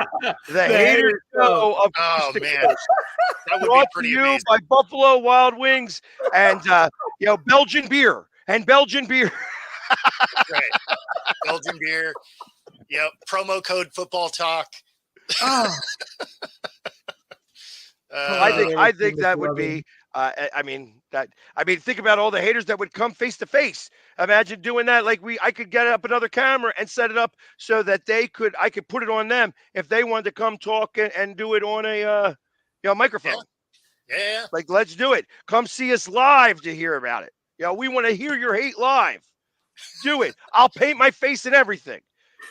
The Hater Show of Oh, Coast to man. Coast. That would Brought be pretty to you amazing. by Buffalo Wild Wings and Belgian beer and Belgian beer. That's right. Belgian beer. Yep. Promo code football talk. Oh. I think that would be. Think about all the haters that would come face to face. Imagine doing that. Like I could get up another camera and set it up so that I could put it on them if they wanted to come talk and do it on a microphone. Yeah. Like, let's do it. Come see us live to hear about it. We want to hear your hate live. Do it. I'll paint my face and everything.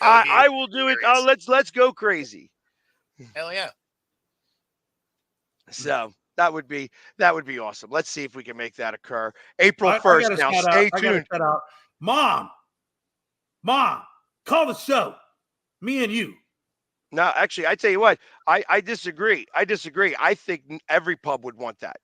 I will do it. Let's go crazy. Hell yeah. So that would be awesome. Let's see if we can make that occur. April 1st. Now stay tuned. Mom, call the show. Me and you. No, actually, I tell you what, I disagree. I think every pub would want that.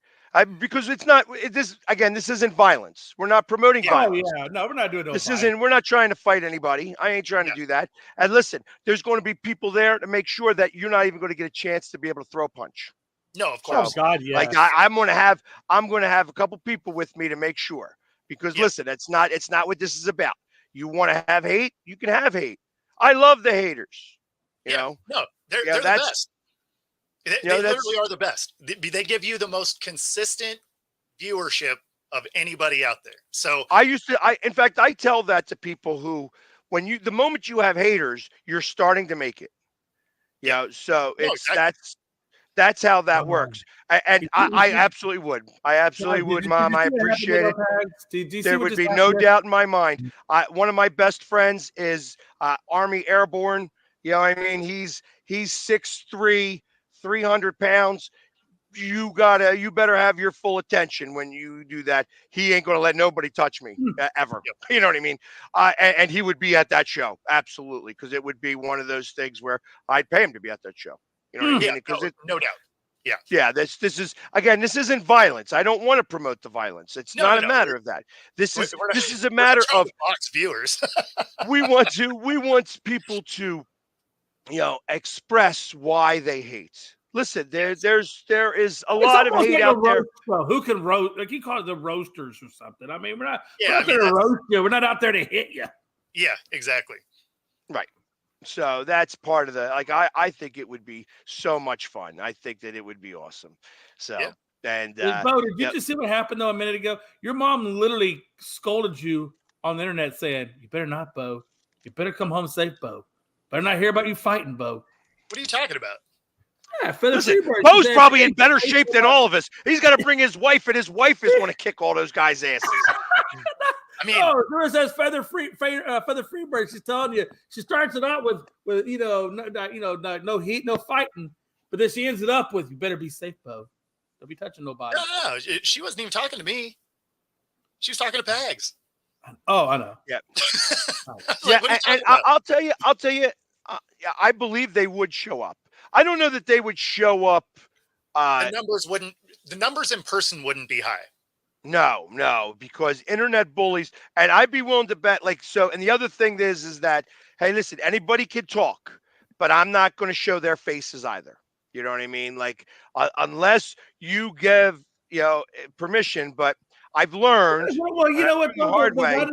Because it's not this isn't violence. We're not promoting violence. Oh yeah, no, we're not doing We're not trying to fight anybody. I ain't trying to do that. And listen, there's going to be people there to make sure that you're not even going to get a chance to be able to throw a punch. No, of course. Oh God, yeah. Like I'm going to have a couple people with me to make sure. Because listen, it's not what this is about. You want to have hate, you can have hate. I love the haters. You know? No, they're the best. They literally are the best. They give you the most consistent viewership of anybody out there. So in fact, I tell that to people who, the moment you have haters, you're starting to make it. So that's how that works. And I absolutely would. Mom. I appreciate it. There would be no doubt in my mind. One of my best friends is Army Airborne. He's 6'3", 300 pounds. You better have your full attention when you do that. He ain't going to let nobody touch me ever. Yep. You know what I mean? And he would be at that show. Absolutely. Because it would be one of those things where I'd pay him to be at that show. You know what I mean? No doubt. Yeah. Yeah. This isn't violence. I don't want to promote the violence. It's not a matter of that. This is a matter of box viewers. we want people to, express why they hate. Listen, there is a lot of hate out there. Who can roast? Like you call it the roasters or something. I mean, we're not there to roast you. We're not out there to hit you. Yeah, exactly. Right. So that's part of the I think it would be so much fun. I think that it would be awesome. So and Bo, did you just see what happened though a minute ago? Your mom literally scolded you on the internet saying, "You better not, Bo. You better come home safe, Bo. Better not hear about you fighting, Bo." What are you talking about? Yeah, Bo's probably in better shape than all of us. He's got to bring his wife, and his wife is going to kick all those guys' asses. I mean, there says feather free bird. She's telling you she starts it out with no heat, no fighting, but then she ends it up with, "You better be safe, Bo. Don't be touching nobody." No, she wasn't even talking to me. She was talking to Pags. Oh, I know. Yeah, and I'll tell you. I believe they would show up. I don't know that they would show up. The numbers in person wouldn't be high. No, because internet bullies, and I'd be willing to bet and the other thing is that, hey, listen, anybody can talk, but I'm not going to show their faces either. You know what I mean? Unless you give, permission, but I've learned well, you know what, the hard way.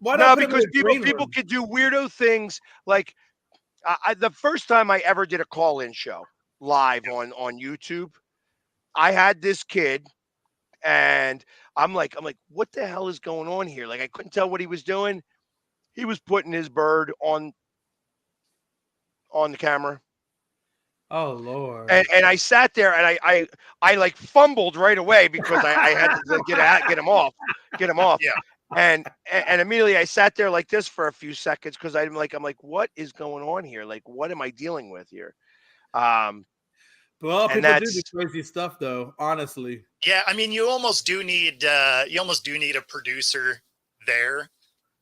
Because people can do weirdo things. Like the first time I ever did a call-in show live on YouTube, I had this kid, and I'm like, what the hell is going on here? I couldn't tell what he was doing. He was putting his bird on the camera. Oh Lord! And I sat there and I fumbled right away because I had to get him off. Yeah. and immediately I sat there like this for a few seconds because I'm like, what is going on here? Like, what am I dealing with here? Well, And people do that's the crazy stuff, though. Honestly, Yeah, I mean, you almost do need a producer there,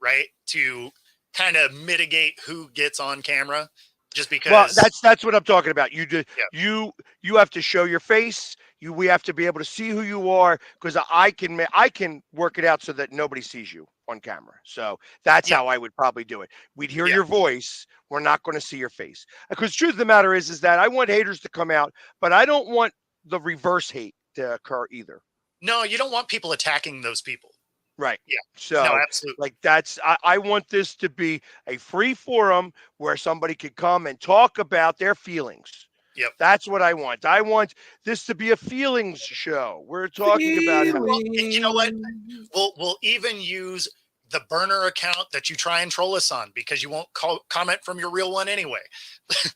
right, to kind of mitigate who gets on camera, just well, because. that's what I'm talking about. You do Yeah, you have to show your face. We have to be able to see who you are because I can work it out so that nobody sees you on camera. So that's yeah, how I would probably do it. We'd hear yeah. your voice. We're not going to see your face because truth of the matter is that I want haters to come out, but I don't want the reverse hate to occur either. No, you don't want people attacking those people. Right. Yeah. No, So, absolutely. like, I want this to be a free forum where somebody could come and talk about their feelings. Yep. That's what I want. I want this to be a feelings show. We're talking about how. Well, you know what? We'll even use the burner account that you try and troll us on because you won't comment from your real one anyway.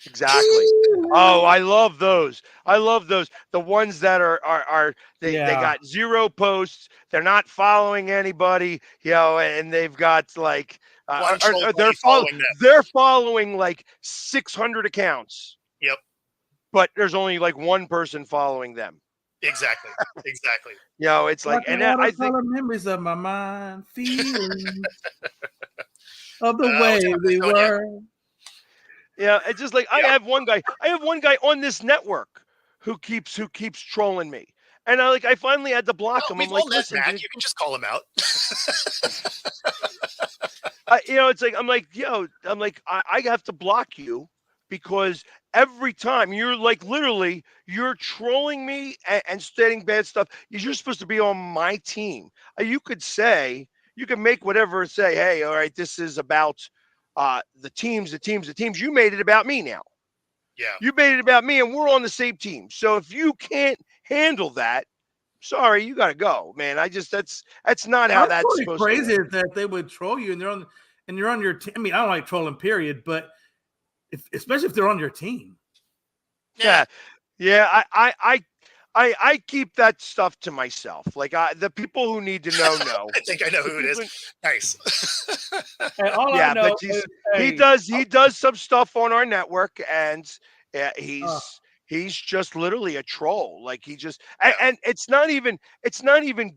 Exactly. Oh, I love those. I love those. The ones that are they got 0 posts. They're not following anybody, and they've got like One troll buddy following them. they're following like 600 accounts. Yep. But there's only like one person following them. Exactly. It's like, and I think memories of my mind, feelings of the way we were. Yeah, it's just like I have one guy on this network who keeps trolling me. And I finally had to block him. We've I'm like, all met listen, Mac. dude. You can just call him out. It's like I have to block you because every time you're like literally you're trolling me and stating bad stuff. You're supposed to be on my team. You could make whatever say, hey, all right, this is about the teams. You made it about me now. Yeah. You made it about me and we're on the same team. So if you can't handle that, sorry, you got to go, man. That's not how that's supposed to crazy work. that they would troll you and you're on your team. I mean, I don't like trolling, period, but especially if they're on your team. Yeah. I keep that stuff to myself. Like the people who need to know. I think I know who it is. Nice. I know but he does some stuff on our network, and he's just literally a troll. Like he just and it's not even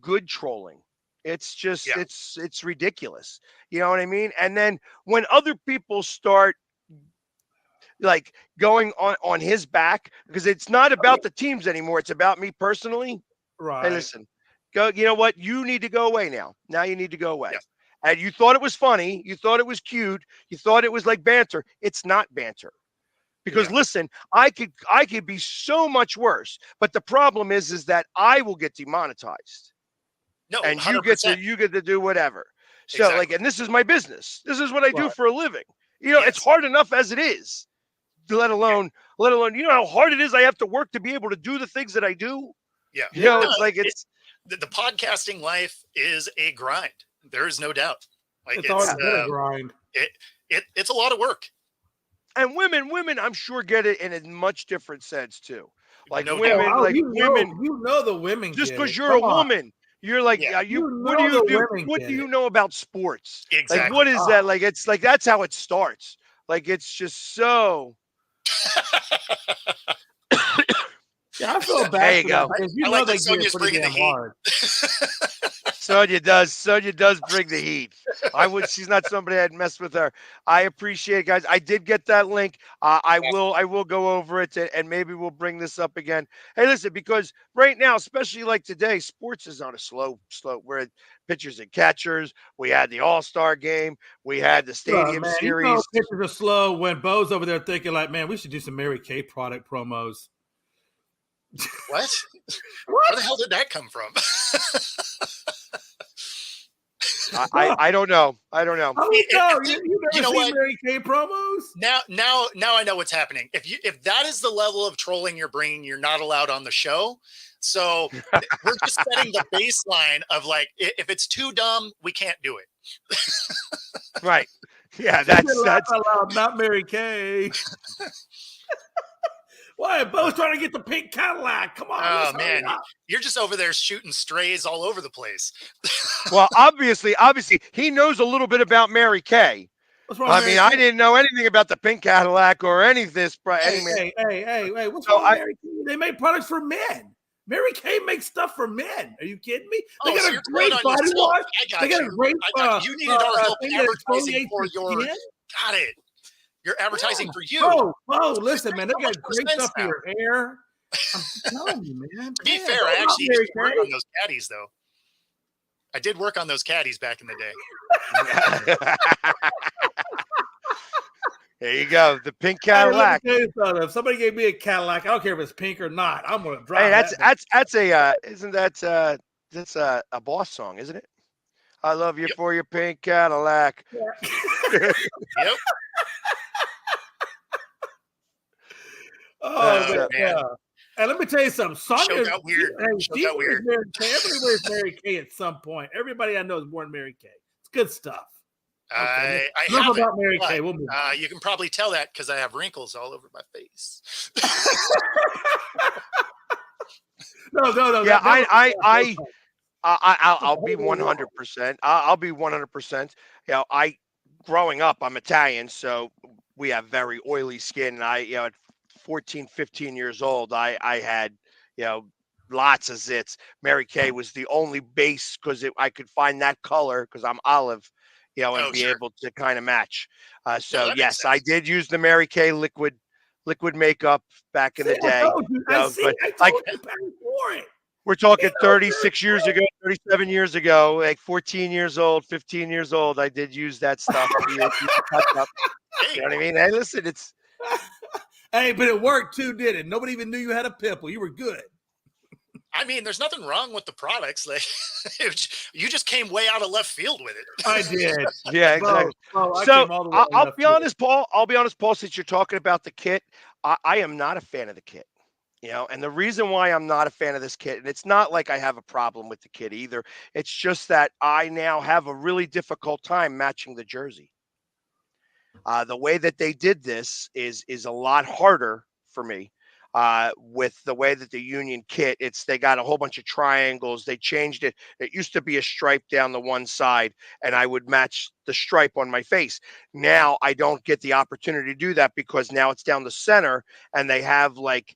good trolling. It's just it's ridiculous. You know what I mean? And then when other people start like going on his back, because it's not about the teams anymore, it's about me personally. Right. Hey, listen, go. You know what? You need to go away now. Now you need to go away. And you thought it was funny, you thought it was cute, you thought it was like banter. It's not banter. Because listen, I could be so much worse, but the problem is that I will get demonetized. No, and 100%. you get to do whatever. So Exactly. and this is my business. This is what I do for a living. It's hard enough as it is. Let alone, you know how hard it is I have to work to be able to do the things that I do. Yeah. It's the podcasting life is a grind. There is no doubt. Like it's always been a grind. It's a lot of work. And women, I'm sure get it in a much different sense too. Like No women, doubt. like women, the women. Just because you're a woman, you're like, what do you do? What do you know about sports? Exactly. Like, what is that? Like, it's like that's how it starts. Like, it's just so. I feel bad. There you go. You know they get pretty damn hard. Sonya does bring the heat. She's not somebody I'd mess with her. I appreciate it, guys. I did get that link. I will go over it and maybe we'll bring this up again. Hey, listen, because right now, especially like today, sports is on a slow. We're pitchers and catchers. We had the All-Star game. We had the Stadium Series. You know, pitchers are slow when Bo's over there thinking like, man, we should do some Mary Kay product promos. What? Where the hell did that come from? I don't know. I don't know. You know what? Mary Kay promos? Now I know what's happening. If that is the level of trolling you're bringing, you're not allowed on the show. So we're just setting the baseline of like, if it's too dumb, we can't do it. Right. Yeah, that's allowed, not Mary Kay. Why? Bo's trying to get the pink Cadillac. Come on. Oh, man. You're just over there shooting strays all over the place. Well, obviously, he knows a little bit about Mary Kay. What's wrong I with mean, Mary I Kay? didn't know anything about the pink Cadillac or any of this. Hey, what's So wrong with Mary Kay? They make products for men. Mary Kay makes stuff for men. Are you kidding me? They Oh, got so a you're great throwing on body yourself. wash. I got They got you. a great You needed our help thing that advertising exfoliates for your your. skin. Got it. You're advertising for you. Oh, listen, man, they So much got more great sense stuff for now. your hair. I'm telling you, man. To be Man, fair, don't I knock actually Mary used to work Kay. on those caddies, though. I did work on those caddies back in the day. There you go, the pink Hey, let me Cadillac. tell you something. If somebody gave me a Cadillac, I don't care if it's pink or not. I'm gonna drive Hey, that. that's a isn't that that's a Boss song, isn't it? I love you for your pink Cadillac. Yep. Oh, man. yeah. And let me tell you something. Sonya, Show got weird. she wears Mary Kay. Everybody wears Mary Kay at some point. Everybody I know is born Mary Kay. It's good stuff. I Enough haven't, about Mary but, Kay. We'll move on. you can probably tell that because I have wrinkles all over my face. No. Yeah, I'll be 100%. I'll be 100%. Growing up, I'm Italian, so we have very oily skin. And at 14, 15 years old, I had, lots of zits. Mary Kay was the only base because I could find that color because I'm olive, and be able to kind of match. So yes, I did use the Mary Kay liquid makeup back in the day. I told you. I told you back for it. We're talking 36 years ago, 37 years ago, like 14 years old, 15 years old. I did use that stuff. You know what I mean? Hey, listen, it's. Hey, but it worked too, did it? Nobody even knew you had a pimple. You were good. I mean, there's nothing wrong with the products. Like, you just came way out of left field with it. I did. Yeah, exactly. So I'll be honest, Paul. I'll be honest, Paul. Since you're talking about the kit, I am not a fan of the kit. And the reason why I'm not a fan of this kit, and it's not like I have a problem with the kit either. It's just that I now have a really difficult time matching the jersey. The way that they did this is a lot harder for me. With the way that the Union kit, they got a whole bunch of triangles. They changed it. It used to be a stripe down the one side, and I would match the stripe on my face. Now I don't get the opportunity to do that because now it's down the center, and they have like.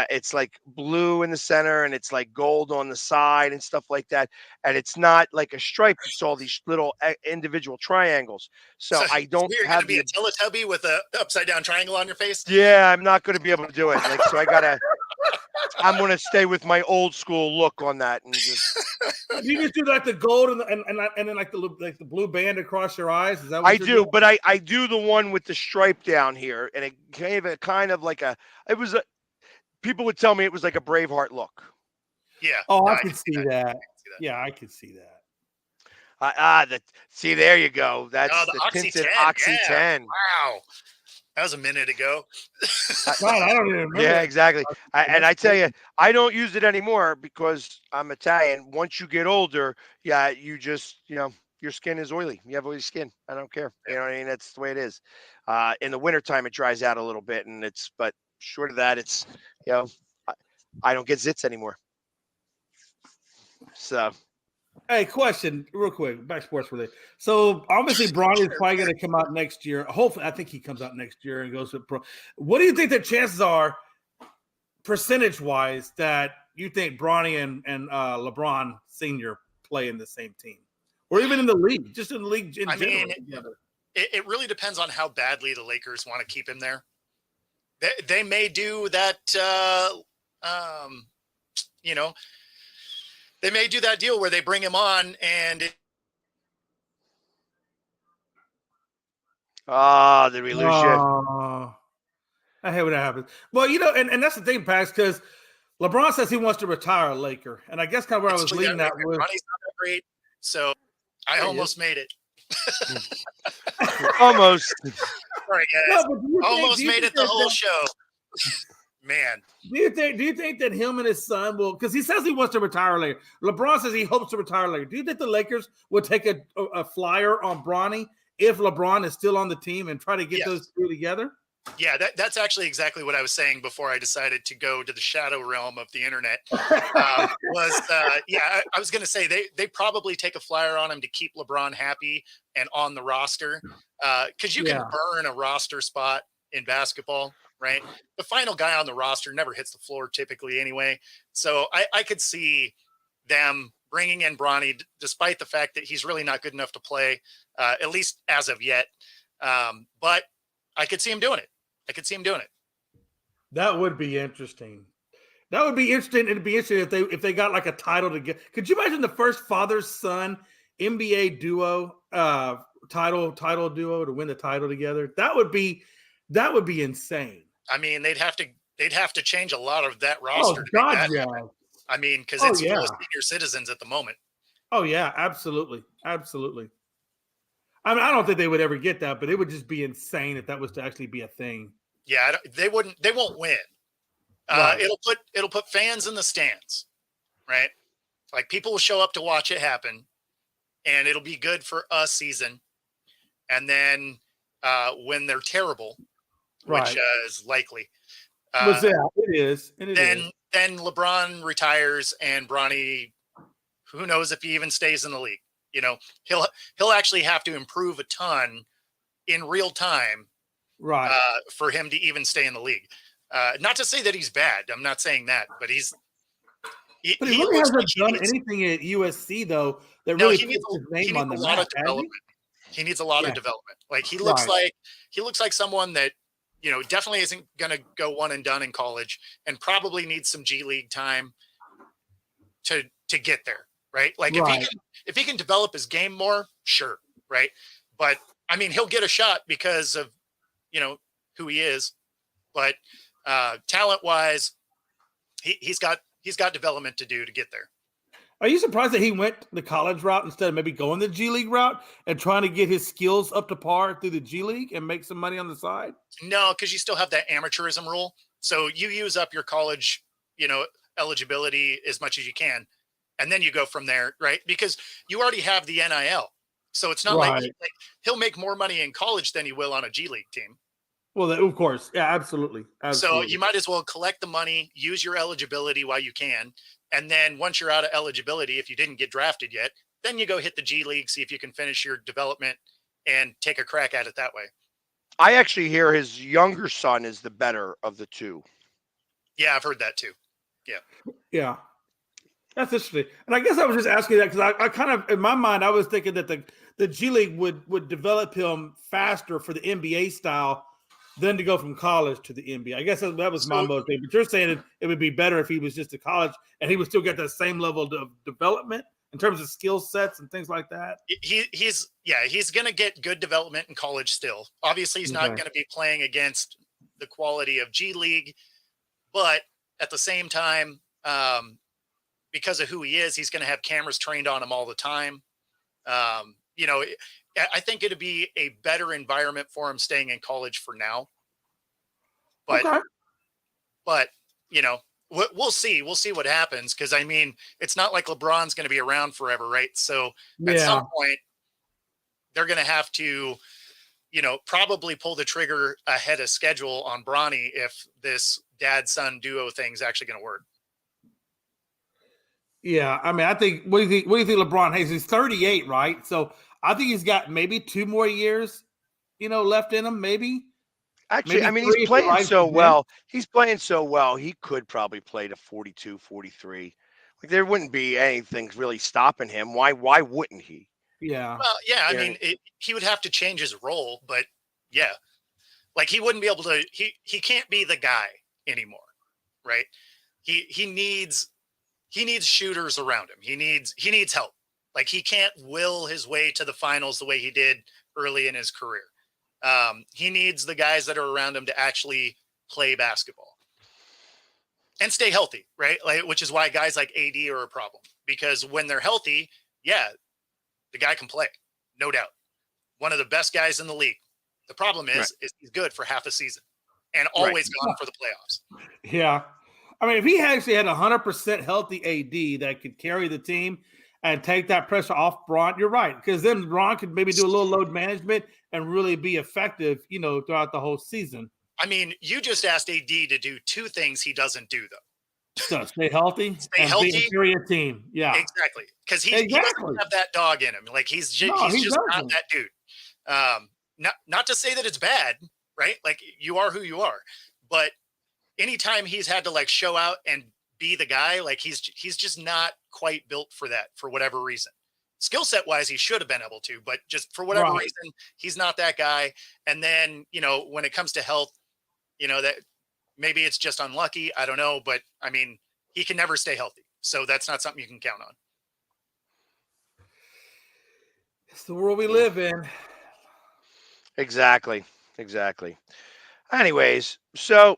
It's like blue in the center and it's like gold on the side and stuff like that. And it's not like a stripe. It's all these little individual triangles. So I don't you're have going to be a Teletubby with a upside down triangle on your face. Yeah, I'm not going to be able to do it. So I'm going to stay with my old school look on that. And just. You just do like the gold and then like the blue band across your eyes. Is that what I do? Doing? But I do the one with the stripe down here. And it gave it kind of like people would tell me it was like a Braveheart look. Yeah. Oh, I can see that. Yeah, I can see that. See, there you go. That's the tinted Oxy 10. 10. Wow. That was a minute ago. God, I don't even remember. Yeah, exactly. And I tell you, I don't use it anymore because I'm Italian. Once you get older, you just, your skin is oily. You have oily skin. I don't care. You know what I mean? That's the way it is. In the wintertime, it dries out a little bit, but short of that, it's, I don't get zits anymore. So. Hey, question real quick, back sports related. So obviously Bronny is probably going to come out next year. Hopefully, I think he comes out next year and goes to pro. What do you think the chances are, percentage-wise, that you think Bronny and LeBron Sr. play in the same team? Or even in the league, just in the league in general together? It really depends on how badly the Lakers want to keep him there. They may do that, they may do that deal where they bring him on and. Did we lose you? I hate when that happens. Well, and that's the thing, Pax, because LeBron says he wants to retire a Laker. And I guess kind of where I was leading that was. Ronnie's not that great, so I almost made it. Almost. Sorry, guys. Almost made it the whole show. Man, do you think that him and his son will? Because he says he wants to retire later. LeBron says he hopes to retire later. Do you think the Lakers will take a flyer on Bronny if LeBron is still on the team and try to get those two together? Yeah, that's actually exactly what I was saying before I decided to go to the shadow realm of the internet. I was going to say they probably take a flyer on him to keep LeBron happy and on the roster, because you can burn a roster spot in basketball, right? The final guy on the roster never hits the floor typically anyway. So I could see them bringing in Bronny, despite the fact that he's really not good enough to play, at least as of yet. But I could see him doing it. That would be interesting. That would be interesting. It'd be interesting if they got like a title to get. Could you imagine the first father-son NBA duo, title duo to win the title together? That would be insane. I mean, they'd have to change a lot of that roster. Oh God, yeah. I mean, because it's full of senior citizens at the moment. Oh yeah, absolutely. I mean, I don't think they would ever get that, but it would just be insane if that was to actually be a thing. Yeah, they won't win. Right. It'll put fans in the stands, right? Like people will show up to watch it happen, and it'll be good for a season. And then when they're terrible, which is likely, it is. Then LeBron retires, and Bronny, who knows if he even stays in the league? You know, he'll actually have to improve a ton in real time, right? For him to even stay in the league. Not to say that he's bad. I'm not saying that, but he really hasn't done anything at USC though. That really puts his name on the map. He needs a lot of development. Like he looks like someone that, you know, definitely isn't going to go one and done in college, and probably needs some G League time to get there. Right. Like if he can develop his game more, sure. Right. But I mean, he'll get a shot because of, you know, who he is, but talent wise, he's got development to do to get there. Are you surprised that he went the college route instead of maybe going the G League route and trying to get his skills up to par through the G League and make some money on the side? No, because you still have that amateurism rule. So you use up your college, you know, eligibility as much as you can, and then you go from there, right? Because you already have the NIL. So it's not like he'll make more money in college than he will on a G League team. Well, of course. Yeah, absolutely. So you might as well collect the money, use your eligibility while you can. And then once you're out of eligibility, if you didn't get drafted yet, then you go hit the G League, see if you can finish your development and take a crack at it that way. I actually hear his younger son is the better of the two. Yeah, I've heard that too. Yeah. Yeah. That's interesting. And I guess I was just asking that because I kind of, in my mind, I was thinking that the G League would develop him faster for the NBA style than to go from college to the NBA. I guess that was my motivation. But you're saying it would be better if he was just to college and he would still get that same level of development in terms of skill sets and things like that. He's going to get good development in college still. Obviously, he's not going to be playing against the quality of G League, but at the same time, because of who he is, he's going to have cameras trained on him all the time. You know, I think it'd be a better environment for him staying in college for now. But you know, we'll see. We'll see what happens. Cause I mean, it's not like LeBron's going to be around forever. Right. So at some point they're going to have to, you know, probably pull the trigger ahead of schedule on Bronny if this dad-son duo thing's actually going to work. Yeah, I mean, I think. What do you think, LeBron Hayes? He's 38, right? So I think he's got maybe 2 more years, you know, left in him. Maybe. Actually, maybe I mean, he's playing so well. He's playing so well. He could probably play to 42, 43. Like there wouldn't be anything really stopping him. Why wouldn't he? Yeah. Well, yeah. I mean, he would have to change his role, but yeah, like he wouldn't be able to. He can't be the guy anymore, right? He needs shooters around him. He needs help. Like he can't will his way to the finals the way he did early in his career. He needs the guys that are around him to actually play basketball and stay healthy, right? Like, which is why guys like AD are a problem, because when they're healthy, yeah, the guy can play, no doubt. One of the best guys in the league. The problem is he's good for half a season and always gone for the playoffs. Yeah. I mean, if he actually had 100% healthy AD that could carry the team and take that pressure off Bron, you're right. Because then Bron could maybe do a little load management and really be effective, you know, throughout the whole season. I mean, you just asked AD to do two things he doesn't do, though. So stay healthy. Stay healthy. Be a superior team. Yeah. Exactly. Because he doesn't have that dog in him. Like he's just not that dude. Not to say that it's bad, right? Like you are who you are. But anytime he's had to like show out and be the guy, like he's just not quite built for that for whatever reason. Skill set wise, he should have been able to, but just for whatever reason, he's not that guy. And then, when it comes to health, that maybe it's just unlucky. I don't know, but I mean, he can never stay healthy. So that's not something you can count on. It's the world we live in. Exactly. Anyways, so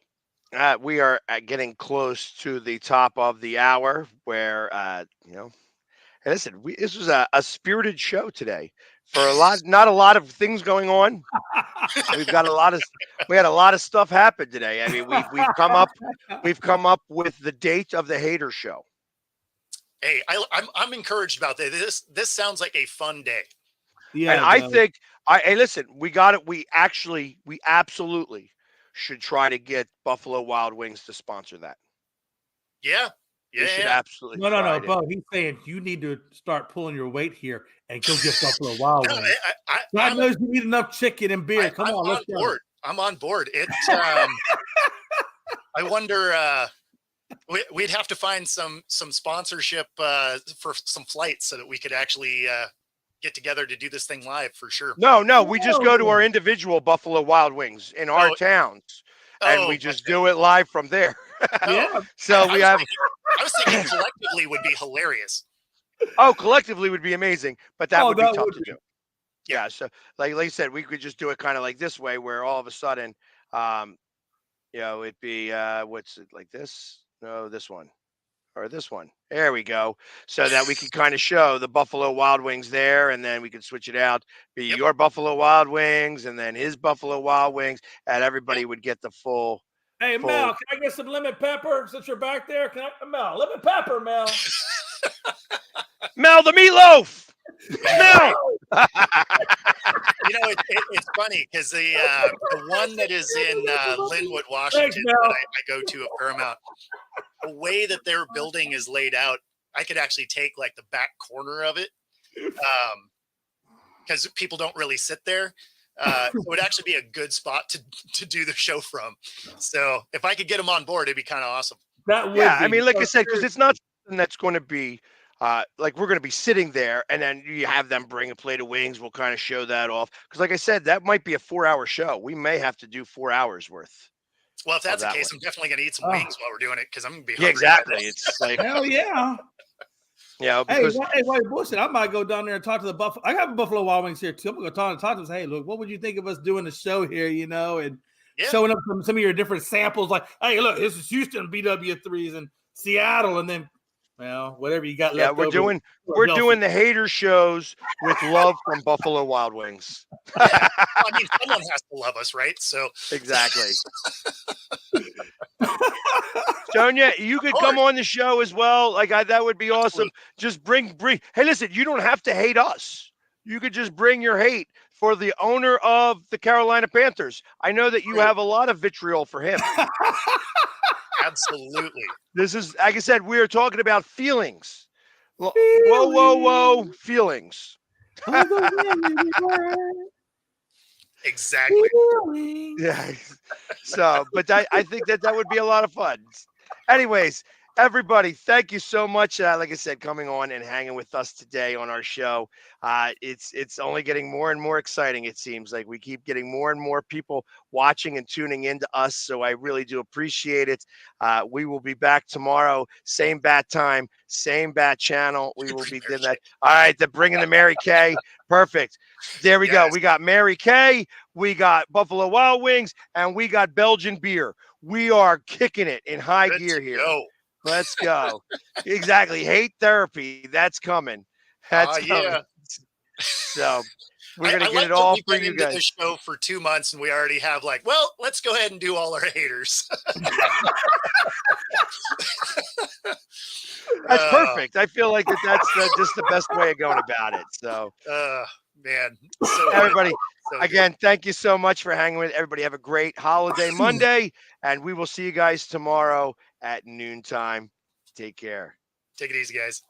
we are getting close to the top of the hour where, hey, listen, this was a spirited show today for not a lot of things going on. We had a lot of stuff happen today. I mean, we've come up with the date of the Hater Show. Hey, I'm encouraged about this. This sounds like a fun day. Yeah, and I think hey, listen, we got it. We absolutely should try to get Buffalo Wild Wings to sponsor that. Yeah. We should absolutely. No, Bo. He's saying you need to start pulling your weight here and go get Buffalo Wild Wings. God knows you need enough chicken and beer. Come on, let's go. I'm on board. I wonder. We'd have to find some sponsorship for some flights so that we could actually get together to do this thing live for sure. No, we just go to our individual Buffalo Wild Wings in our towns, and we just do it live from there. Yeah. So I was thinking collectively would be hilarious. Oh, collectively would be amazing, but that would be tough to do. Yeah. So like I said, we could just do it kind of like this way, where all of a sudden, it'd be what's it like this? No, this one. Or this one. There we go. So that we could kind of show the Buffalo Wild Wings there, and then we could switch it out, be your Buffalo Wild Wings, and then his Buffalo Wild Wings, and everybody would get the full. Hey, Mel, can I get some lemon pepper since you're back there? Mel, lemon pepper, Mel. Mel, the meatloaf. Mel. It's funny because the one that is in Linwood, Washington, that I go to a fair amount, the way that their building is laid out, I could actually take like the back corner of it because people don't really sit there. So it would actually be a good spot to do the show from. So if I could get them on board, it'd be kind of awesome. I mean, like I said, because it's not something that's going to be like we're going to be sitting there and then you have them bring a plate of wings. We'll kind of show that off. Because like I said, that might be a 4-hour show. We may have to do 4 hours worth. Well, if that's the case, I'm definitely going to eat some wings while we're doing it because I'm going to be hungry. Yeah, exactly. It's like, hell yeah. Yeah. Because, hey, wait, bullshit. I might go down there and talk to the Buffalo. I got Buffalo Wild Wings here too. I'm going to talk to them. Say, hey, look, what would you think of us doing the show here, and showing up some of your different samples? Like, hey, look, this is Houston BW3s and Seattle, and then, well, whatever you got left. We're doing the hater shows with love from Buffalo Wild Wings. I mean, someone has to love us, right? So exactly. Sonia, you could come on the show as well. Like that would be awesome. Just bring. Hey, listen, you don't have to hate us. You could just bring your hate for the owner of the Carolina Panthers. I know that you have a lot of vitriol for him. Absolutely. This is, like I said, we are talking about feelings. Whoa, feelings. Exactly. Yeah. So, but I think that would be a lot of fun. Anyways, everybody, thank you so much. Like I said, coming on and hanging with us today on our show. It's only getting more and more exciting. It seems like we keep getting more and more people watching and tuning into us. So I really do appreciate it. We will be back tomorrow, same bat time, same bat channel. We will be doing that. All right, they're bringing the Mary Kay. Perfect. There we go. We got Mary Kay, we got Buffalo Wild Wings, and we got Belgian beer. We are kicking it in high gear here. Let's go. Exactly. Hate therapy. That's coming. That's coming. Yeah. So we're going to get it all for you guys. This show for 2 months and we already have let's go ahead and do all our haters. That's perfect. I feel like that's just the best way of going about it. So, man. So everybody, So Again, thank you so much for hanging with everybody. Have a great holiday Monday, and we will see you guys tomorrow at noontime. Take care. Take it easy, guys.